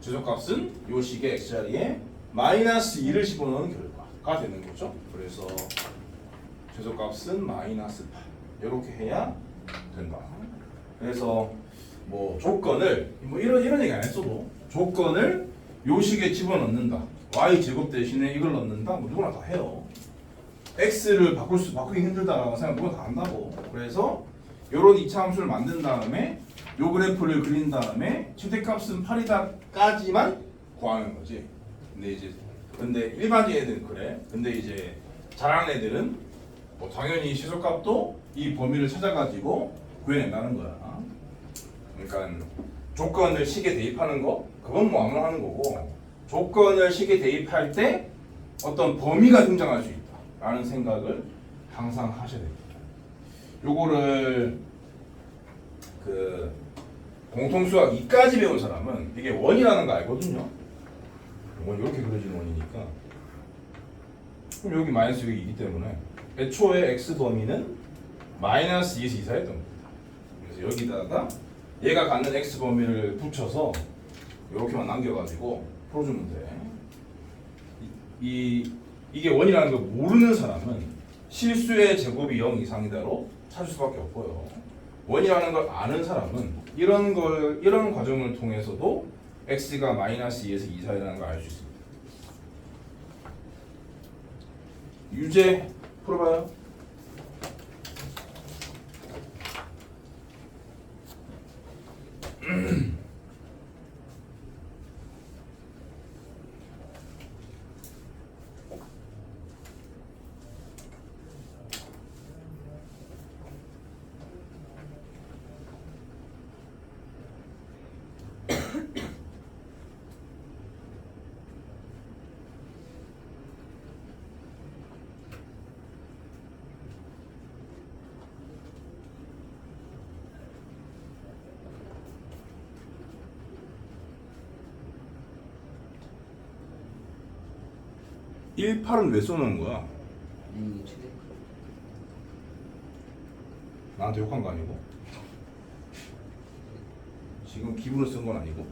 최소값은 요 식의 x자리에 마이너스 2를 집어넣는 결과가 되는 거죠. 그래서 최소값은 마이너스 8 이렇게 해야 된다. 그래서 뭐 조건을 뭐 이런 얘기 안 했어도 조건을 요 식에 집어넣는다. y 제곱 대신에 이걸 넣는다. 뭐 누구나 다 해요. x를 바꾸기 힘들다라고 생각 누구나 다 한다고. 그래서 요런 2차 함수를 만든 다음에 요 그래프를 그린 다음에 최대값은 8이다까지만 구하는 거지. 근데 일반적인 애들은 그래. 근데 이제 잘하는 애들은 뭐 당연히 최소값도 이 범위를 찾아가지고 구해낸다는 거야. 그러니까 조건을 식에 대입하는 거 그건 뭐 아무나 하는 거고, 조건을 식에 대입할 때 어떤 범위가 등장할 수 있다라는 생각을 항상 하셔야 됩니다. 요거를 그 공통수학 2까지 배운 사람은 이게 원이라는 거 알거든요. 이건 이렇게 그려지는 원이니까. 그럼 여기 마이너스 여기 2기 때문에 애초에 x 범위는 마이너스 2에서 이사했던 겁니다. 그래서 여기다가 얘가 갖는 x 범위를 붙여서 이렇게만 남겨가지고 풀어주면 돼. 이게 원이라는 걸 모르는 사람은 실수의 제곱이 0 이상이다로 찾을 수밖에 없고요. 원이라는 걸 아는 사람은 이런 과정을 통해서도 x가 마이너스 2에서 2 사이라는 걸 알 수 있습니다. 유제 풀어봐요. (1, 8은) 왜 써놓은 거야? 최대. 나한테 욕한 거 아니고? 지금 기분을 쓴 건 아니고?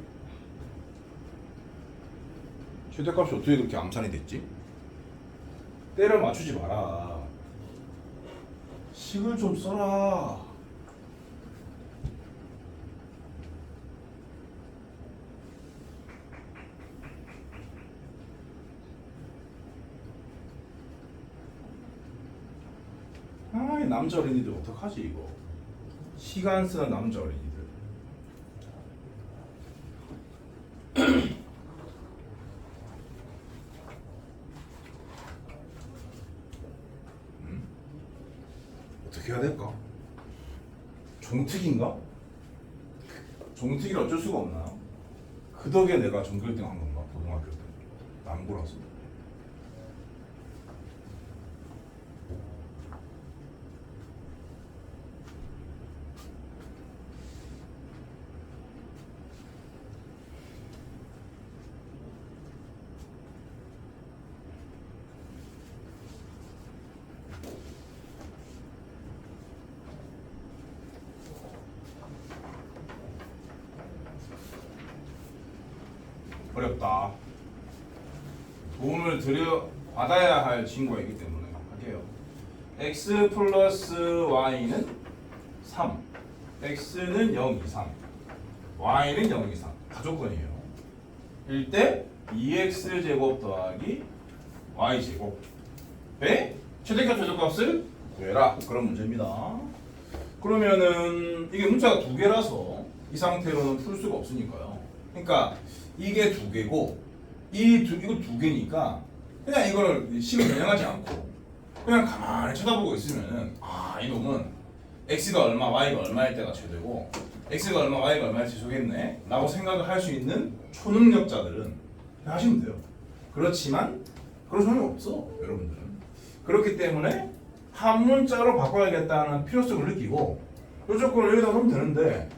최대값이 어떻게 그렇게 암산이 됐지? 때를 맞추지 마라. 식을 좀 써라. 아, 이 남자 어린이들 어떡하지 이거? 시간 쓰는 남자 어린이들. 어떻게 해야 될까? 종특인가? 종특이라 어쩔 수가 없나? 그 덕에 내가 전교 1등 한 건가? 고등학교 때 남고라서. 어렵다. 도움을 받아야 할 친구가 있기 때문에 할게요. x 플러스 y는 3, x는 0 이상, y는 0 이상 다 조건이에요. 일 때 2x 제곱 더하기 y 제곱의 최대값 최저값을 구해라. 그런 문제입니다. 그러면은 이게 문자가 두 개라서 이 상태로는 풀 수가 없으니까요. 그러니까 이게 두 개고 이거 두 개니까 그냥 이거를 식을 변형하지 않고 그냥 가만히 쳐다보고 있으면은 아, 이놈은 x가 얼마 y가 얼마일 때가 최대고 x가 얼마 y가 얼마일 때 최소겠네 라고 생각을 할 수 있는 초능력자들은 그냥 하시면 돼요. 그렇지만 그런 소용이 없어 여러분들은. 그렇기 때문에 한 문자로 바꿔야겠다는 필요성을 느끼고 이 조건을 여기다 넣으면 되는데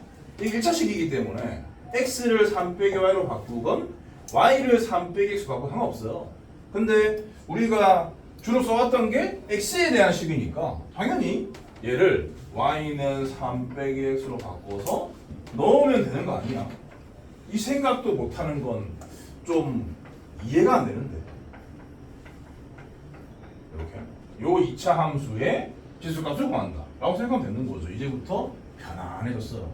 이게 1차식이기 때문에 x를 3 빼기 y로 바꾸건 y를 3 빼기 x 바꾸건 상관없어요. 근데 우리가 주로 써왔던 게 x에 대한 식이니까 당연히 얘를 y는 3 빼기 x로 바꿔서 넣으면 되는 거 아니야. 이 생각도 못하는 건 좀 이해가 안 되는데 이렇게 요 2차 함수의 지수값을 구한다 라고 생각하면 되는 거죠. 이제부터 편안해졌어요.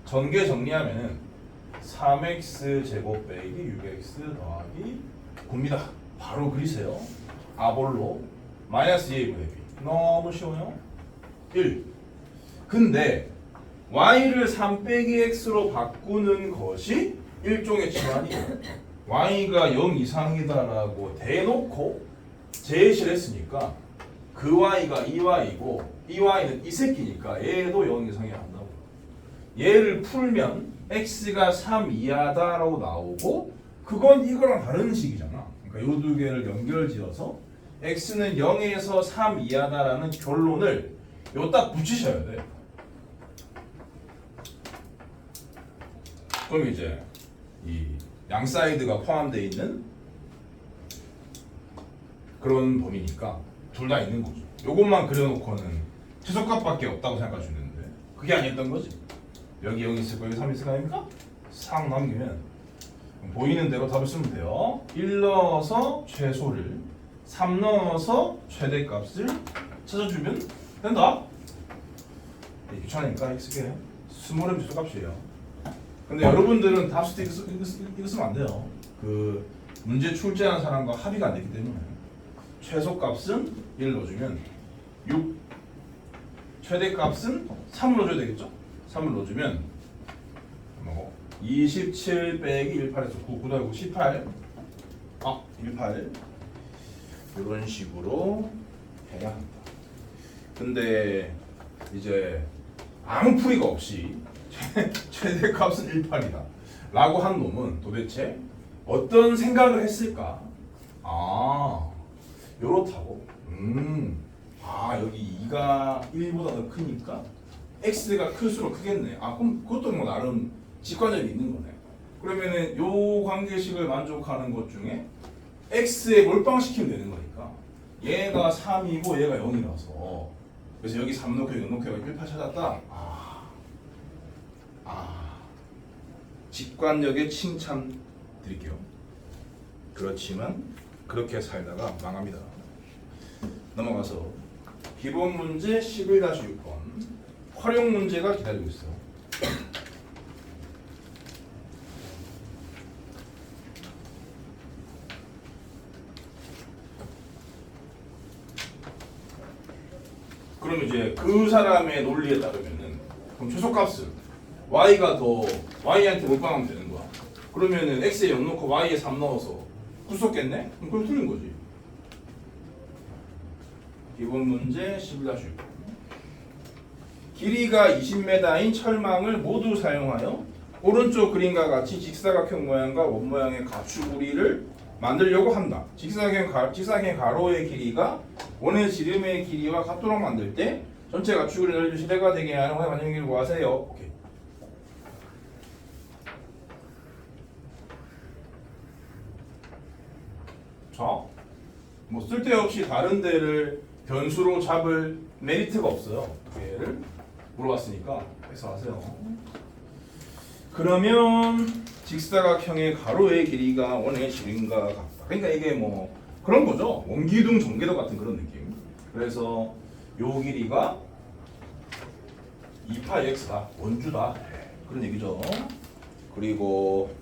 전개 정리하면은 3x 제곱 빼기 6x 더하기 9입니다. 바로 그리세요. 아볼로 마이너스 2a 분의 b. 너무 쉬워요. 1. 근데 y를 3 빼기 x로 바꾸는 것이 일종의 치환이에요. y가 0 이상이다라고 대놓고 제시를 했으니까 그 y가 이 y이고 이 y는 이 새끼니까 얘도 0 이상이 한다고. 얘를 풀면 x가 3 이하다라고 나오고 그건 이거랑 다른 식이잖아. 그러니까 이 두 개를 연결지어서 x는 0에서 3 이하다라는 결론을 요 딱 붙이셔야 돼. 그럼 이제 이 양 사이드가 포함되어 있는 그런 범위니까 둘 다 있는 거죠. 요것만 그려놓고는 최소값밖에 없다고 생각할 수 있는데 그게 아니었던 거지. 여기 0 있을 거 여기 3 있을 거 아닙니까? 싹 남기면 보이는 대로 답을 쓰면 돼요. 1 넣어서 최소를 3 넣어서 최대값을 찾아주면 된다. 귀찮으니까 x게 스몰은 최소값이에요. 근데 여러분들은 답 쓸 때 이거 쓰면 안 돼요. 그 문제 출제한 사람과 합의가 안 됐기 때문에 최소값은 1 넣어주면 6 최대값은 3을 넣어줘야 되겠죠? 3을 넣어주면 27 빼기 18에서 9 9더하고 18 18 이런 식으로 해야 한다. 근데 이제 아무 풀이가 없이 최대값은 18이다 라고 한 놈은 도대체 어떤 생각을 했을까? 요렇다고. 여기 2가 1보다 더 크니까 x가 클수록 크겠네. 그럼 그것도 뭐 나름 직관적이 있는 거네. 그러면은 요 관계식을 만족하는 것 중에 x에 몰빵시키면 되는 거니까 얘가 3이고 얘가 0이라서 그래서 여기 3 넣고 여기 0 넣고 여기 18 찾았다. 직관력에 칭찬 드릴게요. 그렇지만 그렇게 살다가 망합니다. 넘어가서 기본 문제 11-6번 활용 문제가 기다리고 있어요. 그럼 이제 그 사람의 논리에 따르면은 그럼 최소값은 y가 더 y한테 몰빵하면 되는 거야. 그러면은 x에 0 넣고 y에 3 넣어서 9 썼겠네? 그럼 그걸 틀린 거지. 기본 문제 11-6. 길이가 20m인 철망을 모두 사용하여 오른쪽 그림과 같이 직사각형 모양과 원 모양의 가축우리를 만들려고 한다. 직사각형 가로의 길이가 원의 지름의 길이와 같도록 만들 때 전체 가축우리 넓이 시대가 되게 하는 화의 반영기를 구하세요. 오케이. 자, 뭐 쓸데없이 다른 데를 변수로 잡을 메리트가 없어요. 얘를 물어봤으니까 해석하세요. 그러면 직사각형의 가로의 길이가 원의 지름과 같다. 그러니까 이게 뭐 그런 거죠. 원기둥 전개도 같은 그런 느낌. 그래서 요 길이가 2파이 x다. 원주다. 그런 얘기죠. 그리고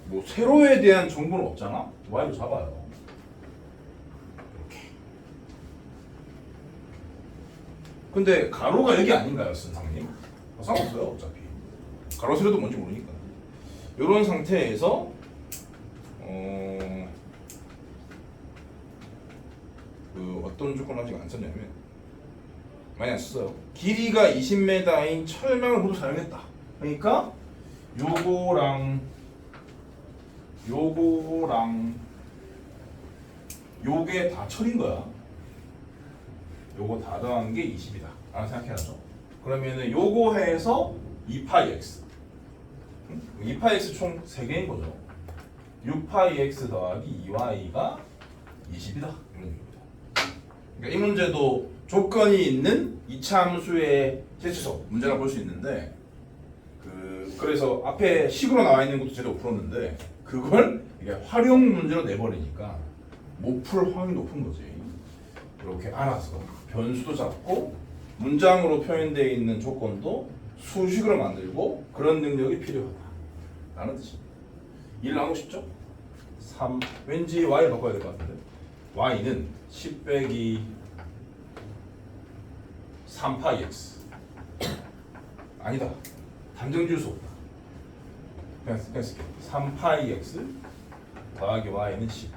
뭐 세로에 대한 정보는 없잖아. y로 잡아요. 이렇게. 근데 가로가 여기 아닌가요, 선생님? 상관없어요, 어차피. 가로 세로도 뭔지 모르니까. 이런 상태에서 어떤 조건을 아직 안 썼냐면 많이 안 썼어요. 길이가 20m인 철망을 모두 사용했다. 그러니까 요거랑 요게 다 철인 거야. 요거 다 더한 게 20이다 라고 생각해야죠. 그러면은 요거 해서 2파이 x 2파이 x 총 3개인 거죠. 6파이 x 더하기 2y가 20이다 이런 얘기입니다. 그러니까 이 문제도 조건이 있는 이차함수의 제치소 문제라고 볼 수 있는데 그래서 앞에 식으로 나와 있는 것도 제대로 풀었는데 그걸 이게 활용 문제로 내버리니까 못 풀 확률이 높은 거지. 이렇게 알아서 변수도 잡고 문장으로 표현되어 있는 조건도 수식으로 만들고 그런 능력이 필요하다 라는 뜻입니다. 1 나누고 싶죠? 3 왠지 y 바꿔야 될 것 같은데 y는 10 빼기 4 3파이 x. 아니다. 단정 지을 수 없다. 그냥 쓸게. 3파이 x 더하기 y는 10.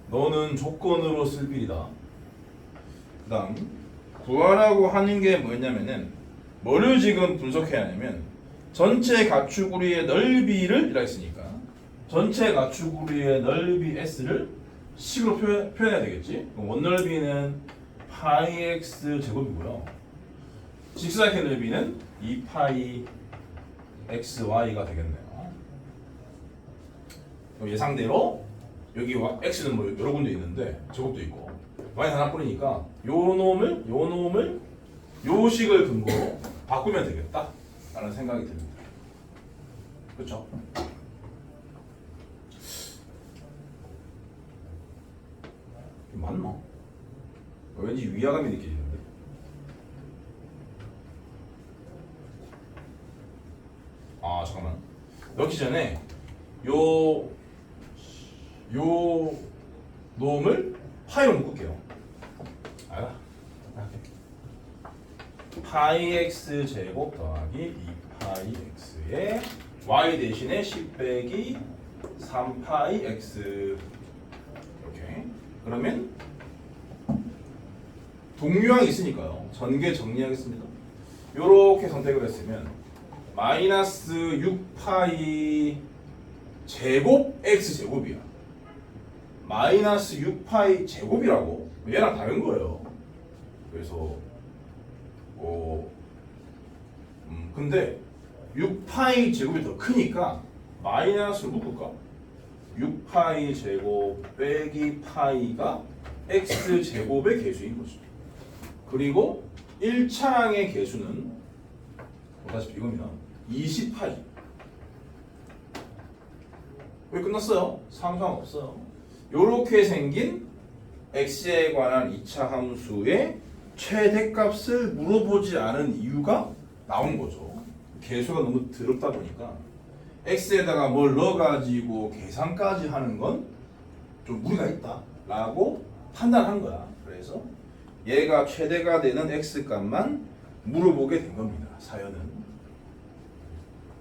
너는 조건으로 쓸 필이다. 그 다음 구하라고 하는 게 뭐냐면은 뭐를 지금 분석해야 하냐면 전체 가축우리의 넓이를 이라 했으니까 전체 가축우리의 넓이 s를 식으로 표현해야 되겠지. 그럼 원넓이는 파이 x 제곱이고요. 직사각형 넓이는 2파이 xy가 되겠네요. 그럼 예상대로 여기 x는 뭐 여러 군데 있는데 제곱도 있고 y 하나뿐이니까 요 놈을 요 식을 근거로 바꾸면 되겠다 라는 생각이 듭니다. 그렇죠? 맞나? 왠지 위화감이 느껴지는데. 아 잠깐만. 넣기 전에 요 놈을 파이로 묶을게요. 알아? 파이 x 제곱 더하기 2파이 x에 y 대신에 10 빼기 3파이 x. 이렇게. 그러면 동류항이 있으니까요. 전개 정리하겠습니다. 요렇게 선택을 했으면 마이너스 6파이 제곱 x 제곱이야. 마이너스 6파이 제곱이라고 얘랑 다른 거예요. 그래서 근데 6파이 제곱이 더 크니까 마이너스로 묶을까? 6파이 제곱 빼기 파이가 x 제곱의 개수인 거죠. 그리고 1차항의 개수는 보다시피 이겁니다. 20파이. 왜 끝났어요? 상관없어요. 요렇게 생긴 x에 관한 2차 함수의 최대값을 물어보지 않은 이유가 나온 거죠. 개수가 너무 더럽다 보니까 x에다가 뭘 넣어가지고 계산까지 하는 건 좀 무리가 있다 라고 판단한 거야. 그래서 얘가 최대가 되는 x 값만 물어보게 된 겁니다. 사연은.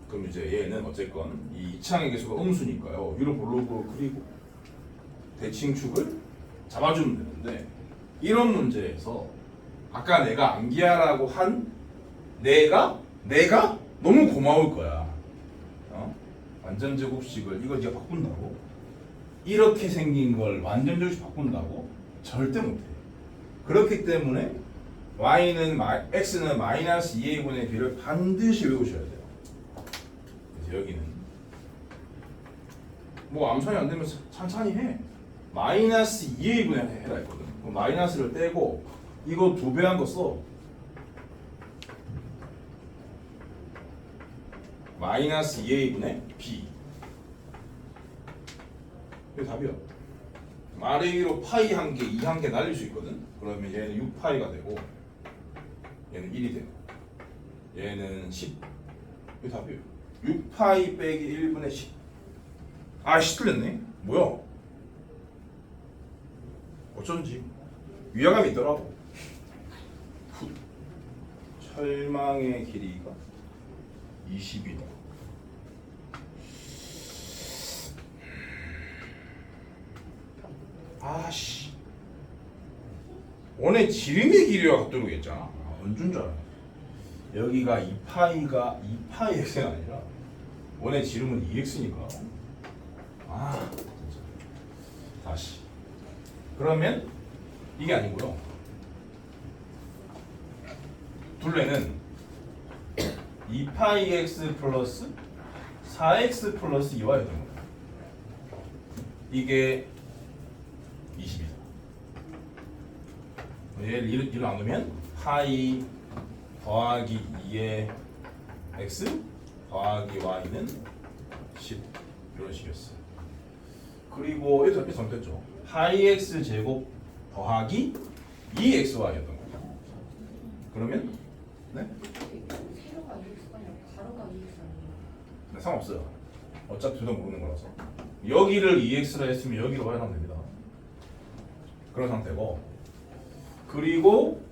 그럼 이제 얘는 어쨌건 이 이차항의 개수가 음수니까요. 위로 볼록으로 그리고 대칭축을 잡아주면 되는데 이런 문제에서 아까 내가 암기하라고 한 내가 너무 고마울 거야. 완전 제곱식을 이걸 네가 바꾼다고? 이렇게 생긴 걸 완전 제곱식 바꾼다고? 절대 못해. 그렇기 때문에 x는 마이너스 2a분의 b를 반드시 외우셔야 돼요. 그래서 여기는 뭐 암산이 안 되면 찬찬히 해. 마이너스 2a분의 해라 했거든. 그럼 마이너스를 떼고 이거 2배 한 거 써. 마이너스 2a분의 b. 이게 답이야. 아래 위로 파이 한 개, 2 한 개 날릴 수 있거든. 그러면 얘는 6파이가 되고 얘는 1이 되고 얘는 10. 이게 답이에요. 6파이 빼기 1분의 10. 아씨 틀렸네. 뭐야? 어쩐지 위화감이 있더라고. 철망의 길이가 20이다. 아씨 원의 지름의 길이와 같도록 했잖아. 언제인 줄 알아? 여기가 2파이가 2파이 x가 아니라 원의 지름은 2x니까. 아 진짜. 다시. 그러면 이게 아니고요. 둘레는 2파이 x 플러스 4x 플러스 2y가 되는 거예요. 이게 20이다. 얘를 이로 나누면 파이 더하기 2의 x 더하기 y는 10 이런 식이었어요. 그리고 이렇게 정했죠. 파이 x 제곱 더하기 2xy였던 거죠. 그러면 네? 세로가 2x가 아니라 가로가 2x 아니에요? 네, 상관없어요. 어차피 둘 다 모르는 거라서. 여기를 2x라 했으면 여기로 y 하면 됩니다. 그런 상태고. 그리고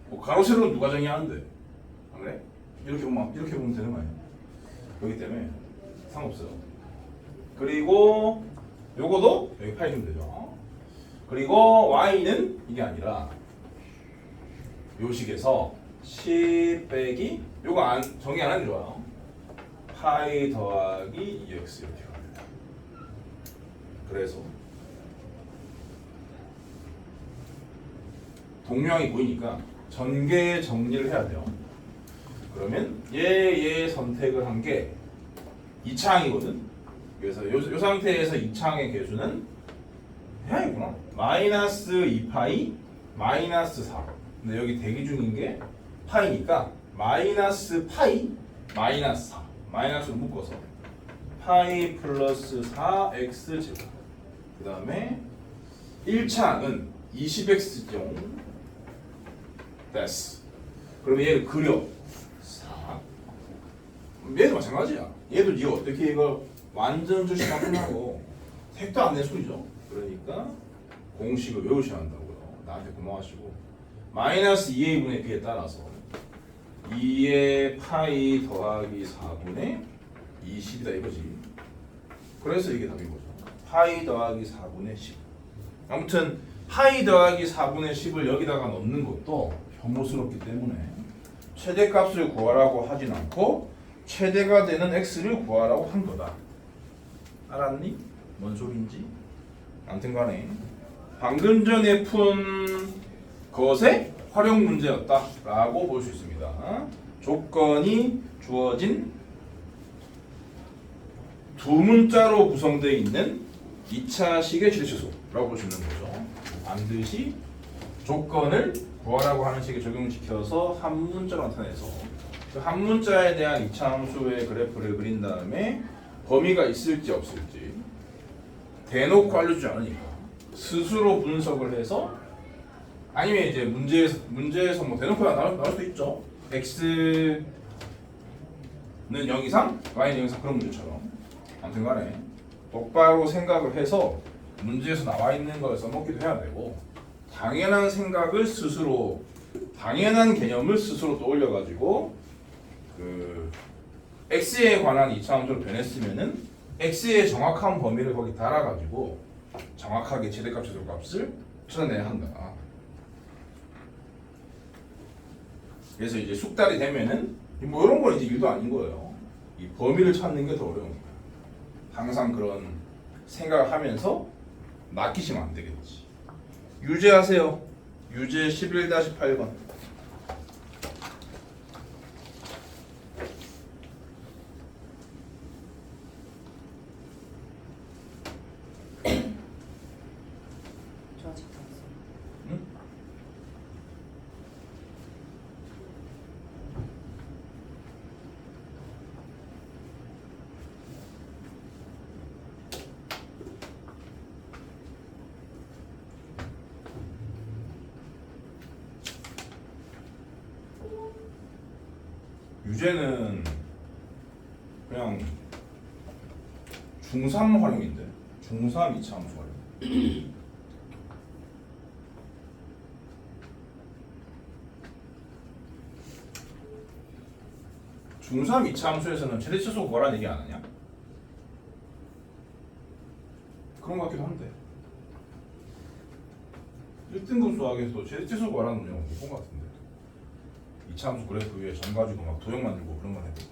뭐 가로 세로는 누가 정의하는데? 안 그래? 이렇게 보면 되는 거 아니야? 그렇기 때문에 상관없어요. 그리고 요거도 여기 파이 주면 되죠. 그리고 y는 이게 아니라 요 식에서 10 빼기 요거 정의 안 하는 게 좋아요. 파이 더하기 2x 이렇게 갑니다. 그래서 동명이 보이니까 전개 정리를 해야 돼요. 그러면 얘 선택을 한 게 2차항이거든. 그래서 요 상태에서 2차항의 계수는 해야겠구나. 마이너스 2파이 마이너스 4. 근데 여기 대기 중인 게 파이니까 마이너스 파이 마이너스 4. 마이너스로 묶어서 파이 플러스 4x 제곱. 그 다음에 1차항은 20x죠. 됐어. 그러면 얘를 그려. 4. 얘도 마찬가지야. 얘도 니가 어떻게 이걸 완전 주식 바꾸냐고 택도 안 낸 소리죠. 그러니까 공식을 외우셔야 한다고요. 나한테 고마워하시고 마이너스 2a분의 b에 따라서 2의 파이 더하기 4분의 20이다 이거지. 그래서 이게 답인 거죠. 파이 더하기 4분의 10. 아무튼 파이 더하기 4분의 10을 여기다가 넣는 것도 혐오스럽기 때문에 최대값을 구하라고 하진 않고 최대가 되는 x를 구하라고 한 거다. 알았니? 뭔 소린지? 아무튼 간에 방금 전에 푼 것의 활용 문제였다라고 볼 수 있습니다. 조건이 주어진 두 문자로 구성되어 있는 2차식의 최대치수라고 볼 수 있는 거죠. 반드시 조건을 구하라고 하는 식에 적용시켜서 한 문자로 나타내서 그 한 문자에 대한 2차 함수의 그래프를 그린 다음에 범위가 있을지 없을지 대놓고 알려주지 않으니까 스스로 분석을 해서 아니면 이제 문제에서 뭐 대놓고 나올 수도 있죠. x는 0 이상, y는 0 이상 그런 문제처럼 아무튼 간에 똑바로 생각을 해서 문제에서 나와 있는 걸 써먹기도 해야 되고 당연한 생각을 스스로 당연한 개념을 스스로 떠올려 가지고 그 x에 관한 2차 함수로 변했으면은 x의 정확한 범위를 거기 달아 가지고 정확하게 최대값 최소값을 찾아내야 한다. 그래서 이제 숙달이 되면은 뭐 이런 건 이제 일도 아닌 거예요. 이 범위를 찾는 게 더 어려운 거예요. 항상 그런 생각을 하면서 맡기시면 안 되겠지. 유제하세요. 유제 11-8번. 저 아직 다 왔어요. 응? 유제는 그냥 중3 활용인데 중3 2차 함수 활용. 중3 2차 함수에서는 최대치수 구하라는 얘기 안 하냐? 그런 것 같기도 한데 1등급 수학에서도 최대치수 구하라는 문제가 못 본 것 같은데 2차 함수 그래프 위에 점 가지고 막 도형 만들고 그런 건 해도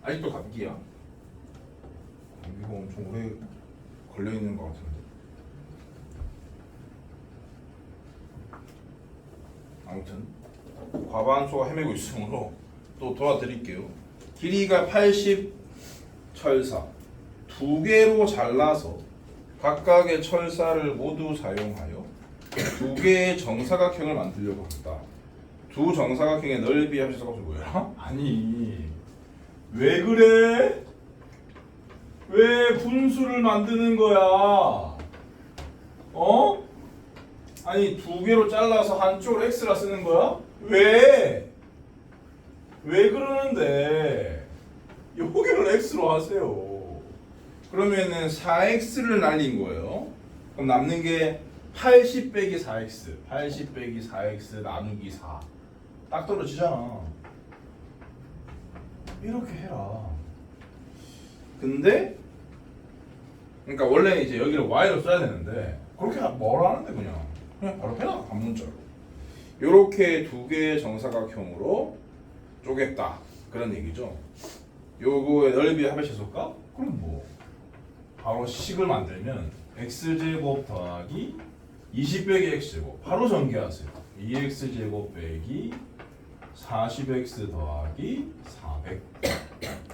아직도 감기야? 감기가 엄청 오래 걸려있는 것 같은데. 아무튼 과반수가 헤매고 있으므로 또 도와드릴게요. 길이가 80 철사 두 개로 잘라서 각각의 철사를 모두 사용하여 두 개의 정사각형을 만들려고 한다. 두 정사각형의 넓이 합쳐서 값이 뭐야? 아니 왜 그래? 왜 분수를 만드는 거야? 어? 아니 두 개로 잘라서 한쪽을 x라 쓰는 거야? 왜? 왜 그러는데? 여기를 x로 하세요. 그러면은 4x를 날린 거예요. 그럼 남는 게 80 빼기 4x 80 빼기 4x 나누기 4 딱 떨어지잖아. 이렇게 해라. 근데 그러니까 원래 이제 여기를 y로 써야 되는데 그렇게 뭘 하는데 그냥 바로 해놔. 반문자로 요렇게 두 개의 정사각형으로 쪼갰다 그런 얘기죠. 요거의 넓이 합의 최소값? 그럼 뭐 바로 식을 만들면 x제곱 더하기 20 빼기 x제곱 바로 전개하세요. 2x제곱 빼기 40x 더하기 400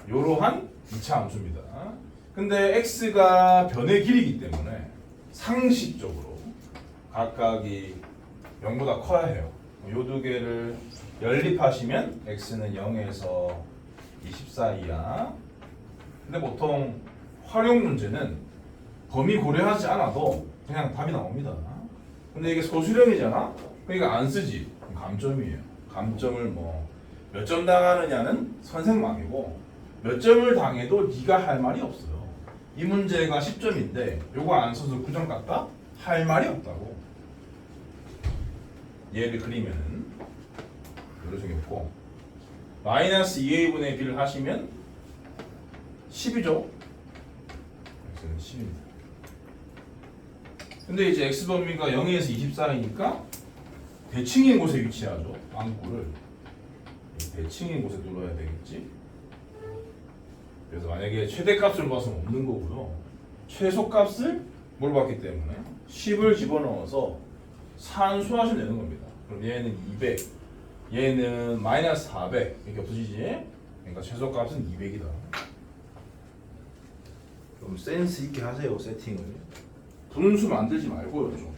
요러한 2차 함수입니다. 근데 x가 변의 길이기 때문에 상식적으로 각각이 0보다 커야 해요. 요 두 개를 연립하시면 x는 0에서 24 이하. 근데 보통 활용 문제는 범위 고려하지 않아도 그냥 답이 나옵니다. 근데 이게 소수령이잖아? 그러니까 안 쓰지. 그럼 감점이에요. 감점을 뭐 몇 점 당하느냐는 선생맘이고 몇 점을 당해도 네가 할 말이 없어요. 이 문제가 10점인데 요거 안 써서 9점 깎다? 할 말이 없다고. 얘를 그리면은 이렇게 생겼고 마이너스 2a분의 b를 하시면 10이죠. x는 10입니다. 근데 이제 x 범위가 0에서 24이니까 대칭인 곳에 위치하죠. 안구를 대칭인 곳에 눌러야 되겠지. 그래서 만약에 최대값을 봤으면 없는 거고요. 최소값을 물어봤기 때문에 10을 집어넣어서 산수하시면 되는 겁니다. 그럼 얘는 200, 얘는 마이너스 400 이렇게 없어지지? 그러니까 최소값은 200이다. 좀 센스 있게 하세요 세팅을. 분수 만들지 말고요 좀.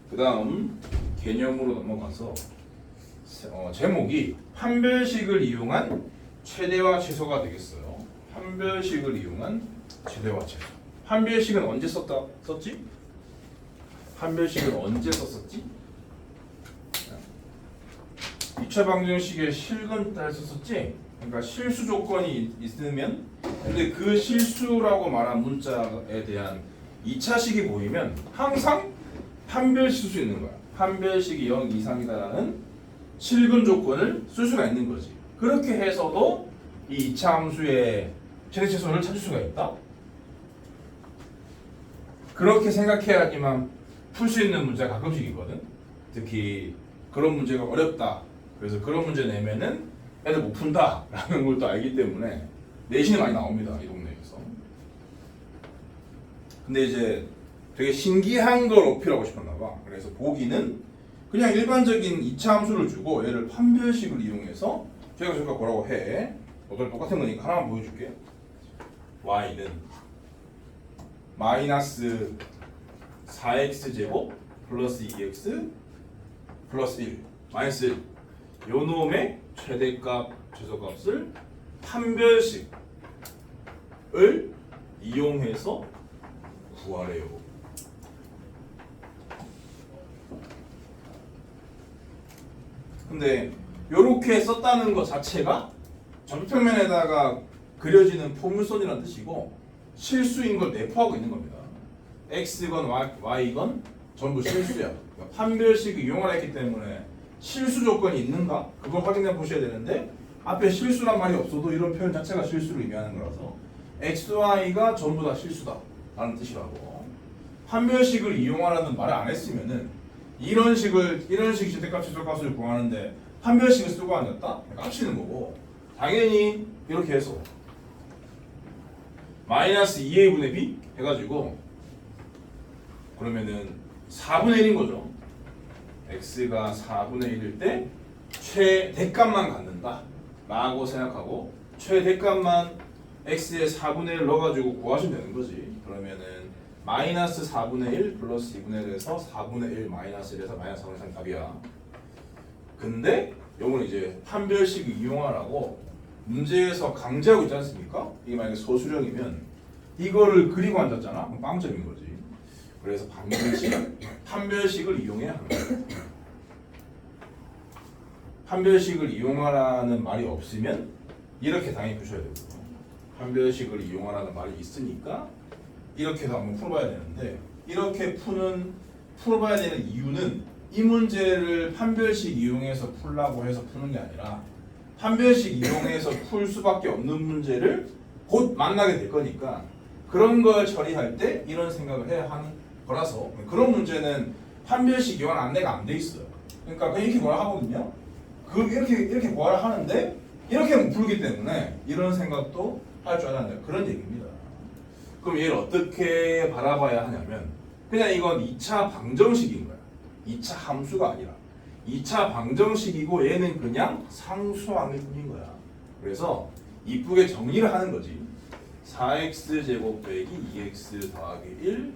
그 다음 개념으로 넘어가서 제목이 판별식을 이용한 최대와 최소가 되겠어요. 판별식을 이용한 최대와 최소. 판별식은 언제 썼지? 판별식은 언제 썼었지? 2차 방정식의 실근달 썼었지? 그러니까 실수 조건이 있으면 근데 그 실수라고 말한 문자에 대한 2차식이 보이면 항상 판별식 쓸 수 있는 거야. 판별식이 0 이상이다라는 실근 조건을 쓸 수가 있는 거지. 그렇게 해서도 이 2차 함수의 최대 최소를 찾을 수가 있다. 그렇게 생각해야지만 풀 수 있는 문제가 가끔씩 있거든. 특히 그런 문제가 어렵다. 그래서 그런 문제 내면은 애들 못 푼다 라는 걸 또 알기 때문에 내신이 많이 나옵니다. 이 동네에서. 근데 이제 되게 신기한 걸 어필하고 싶었나 봐. 그래서 보기는 그냥 일반적인 2차 함수를 주고 얘를 판별식을 이용해서 저희가 뭐라고 해. 어차피 똑같은 거니까 하나만 보여줄게. y는 마이너스 4x제곱 플러스 2x 플러스 1 마이너스 1 요 놈의 최대값 최소값을 판별식을 이용해서 구하래요. 근데 요렇게 썼다는 것 자체가 정평면에다가 그려지는 포물선이라는 뜻이고 실수인 걸 내포하고 있는 겁니다. x건 y건 전부 실수야. 그러니까 판별식을 이용하라 했기 때문에 실수 조건이 있는가? 그걸 확인해 보셔야 되는데 앞에 실수란 말이 없어도 이런 표현 자체가 실수를 의미하는 거라서 x, y가 전부 다 실수다 라는 뜻이라고. 판별식을 이용하라는 말을 안 했으면은 이런 식의 절대값 최소값을 구하는데 판별식을 쓰고 앉았다? 깝치는 거고 당연히 이렇게 해서 마이너스 2a 분의 b 해가지고 그러면은 4분의 1인 거죠. x가 4분의 1일 때 최대값만 갖는다 라고 생각하고 최대값만 x에 4분의 1 넣어가지고 구하시면 되는 거지. 그러면은 마이너스 4분의 1 플러스 2분의 1에서 4분의 1 마이너스 1에서 마이너스 4분의 3 답이야. 근데 요거는 이제 판별식을 이용하라고 문제에서 강제하고 있지 않습니까? 이게 만약에 소수령이면 이거를 그리고 앉았잖아? 그럼 빵점인 거지. 그래서 판별식을 이용해야 합니다. 판별식을 이용하라는 말이 없으면 이렇게 당연히 푸셔야 되고 판별식을 이용하라는 말이 있으니까 이렇게 해서 한번 풀어봐야 되는데 이렇게 풀어봐야 되는 이유는 이 문제를 판별식 이용해서 풀라고 해서 푸는 게 아니라 판별식 이용해서 풀 수밖에 없는 문제를 곧 만나게 될 거니까 그런 걸 처리할 때 이런 생각을 해야 하는 거라서 그런 문제는 판별식 이용 안내가 안 돼 있어요. 그러니까 그냥 이렇게 뭐라 하거든요. 이렇게 뭐라 하는데 이렇게 못 풀기 때문에 이런 생각도 할 줄 알아야 된다. 그런 얘기입니다. 그럼 얘를 어떻게 바라봐야 하냐면 그냥 이건 2차 방정식인 거야. 2차 함수가 아니라 2차 방정식이고 얘는 그냥 상수항일 뿐인 거야. 그래서 이쁘게 정리를 하는 거지. 4x제곱 빼기 2x 더하기 1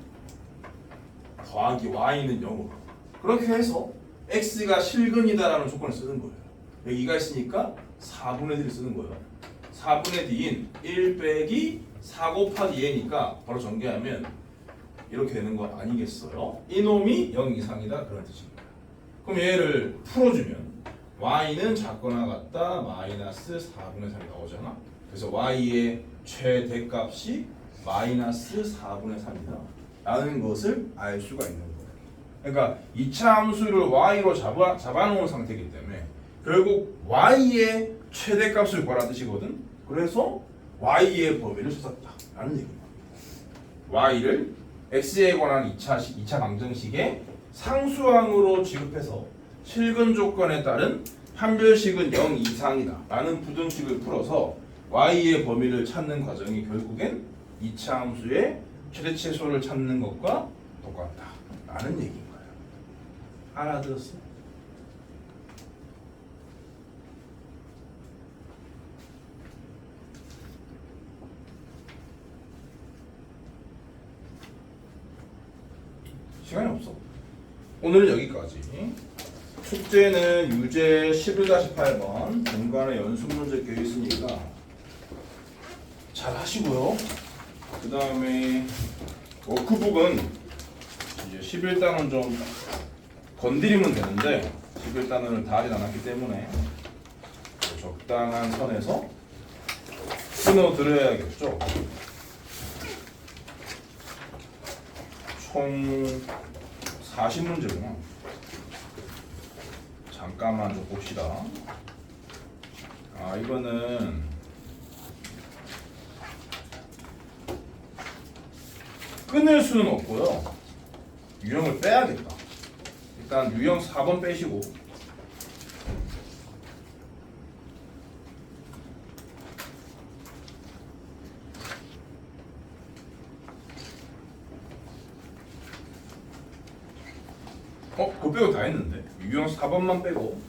더하기 y는 0으로 그렇게 해서 x가 실근이다라는 조건을 쓰는 거예요. 여기 2가 있으니까 4분의 D를 쓰는 거예요. 4분의 D인 1 빼기 4 곱하기 얘니까 바로 전개하면 이렇게 되는 거 아니겠어요? 이놈이 0 이상이다 그런 뜻입니다. 그럼 얘를 풀어주면 y는 작거나 같다 마이너스 4분의 3이 나오잖아. 그래서 y의 최대값이 마이너스 4분의 3이다 라는 것을 알 수가 있는 거예요. 그러니까 2차 함수를 y로 잡아놓은 상태이기 때문에 결국 y의 최대값을 구하라는 뜻이거든. 그래서 y의 범위를 찾았다 라는 얘기입니다. y를 x에 관한 2차 방정식의 상수항으로 취급해서 실근 조건에 따른 판별식은 0 이상이다 라는 부등식을 풀어서 y의 범위를 찾는 과정이 결국엔 2차 함수의 최대치수를 찾는 것과 똑같다 라는 얘기인 거예요. 알아들었어? 시간이 없어. 오늘은 여기까지. 숙제는 유제 11-8번 중간에 연습 문제 껴 있으니까 잘 하시고요. 그 다음에 워크북은 이제 11단원 좀 건드리면 되는데 11단원을 다 하진 않았기 때문에 적당한 선에서 끊어드려야겠죠. 총 40문제구나. 잠깐만 좀 봅시다. 이거는 끊을 수는 없고요. 유형을 빼야겠다. 일단 유형 4번 빼시고 그거 빼고 다 했는데 유형 4번만 빼고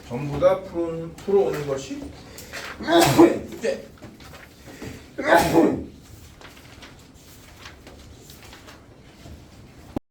전부 다 풀어오는 것이 숙제.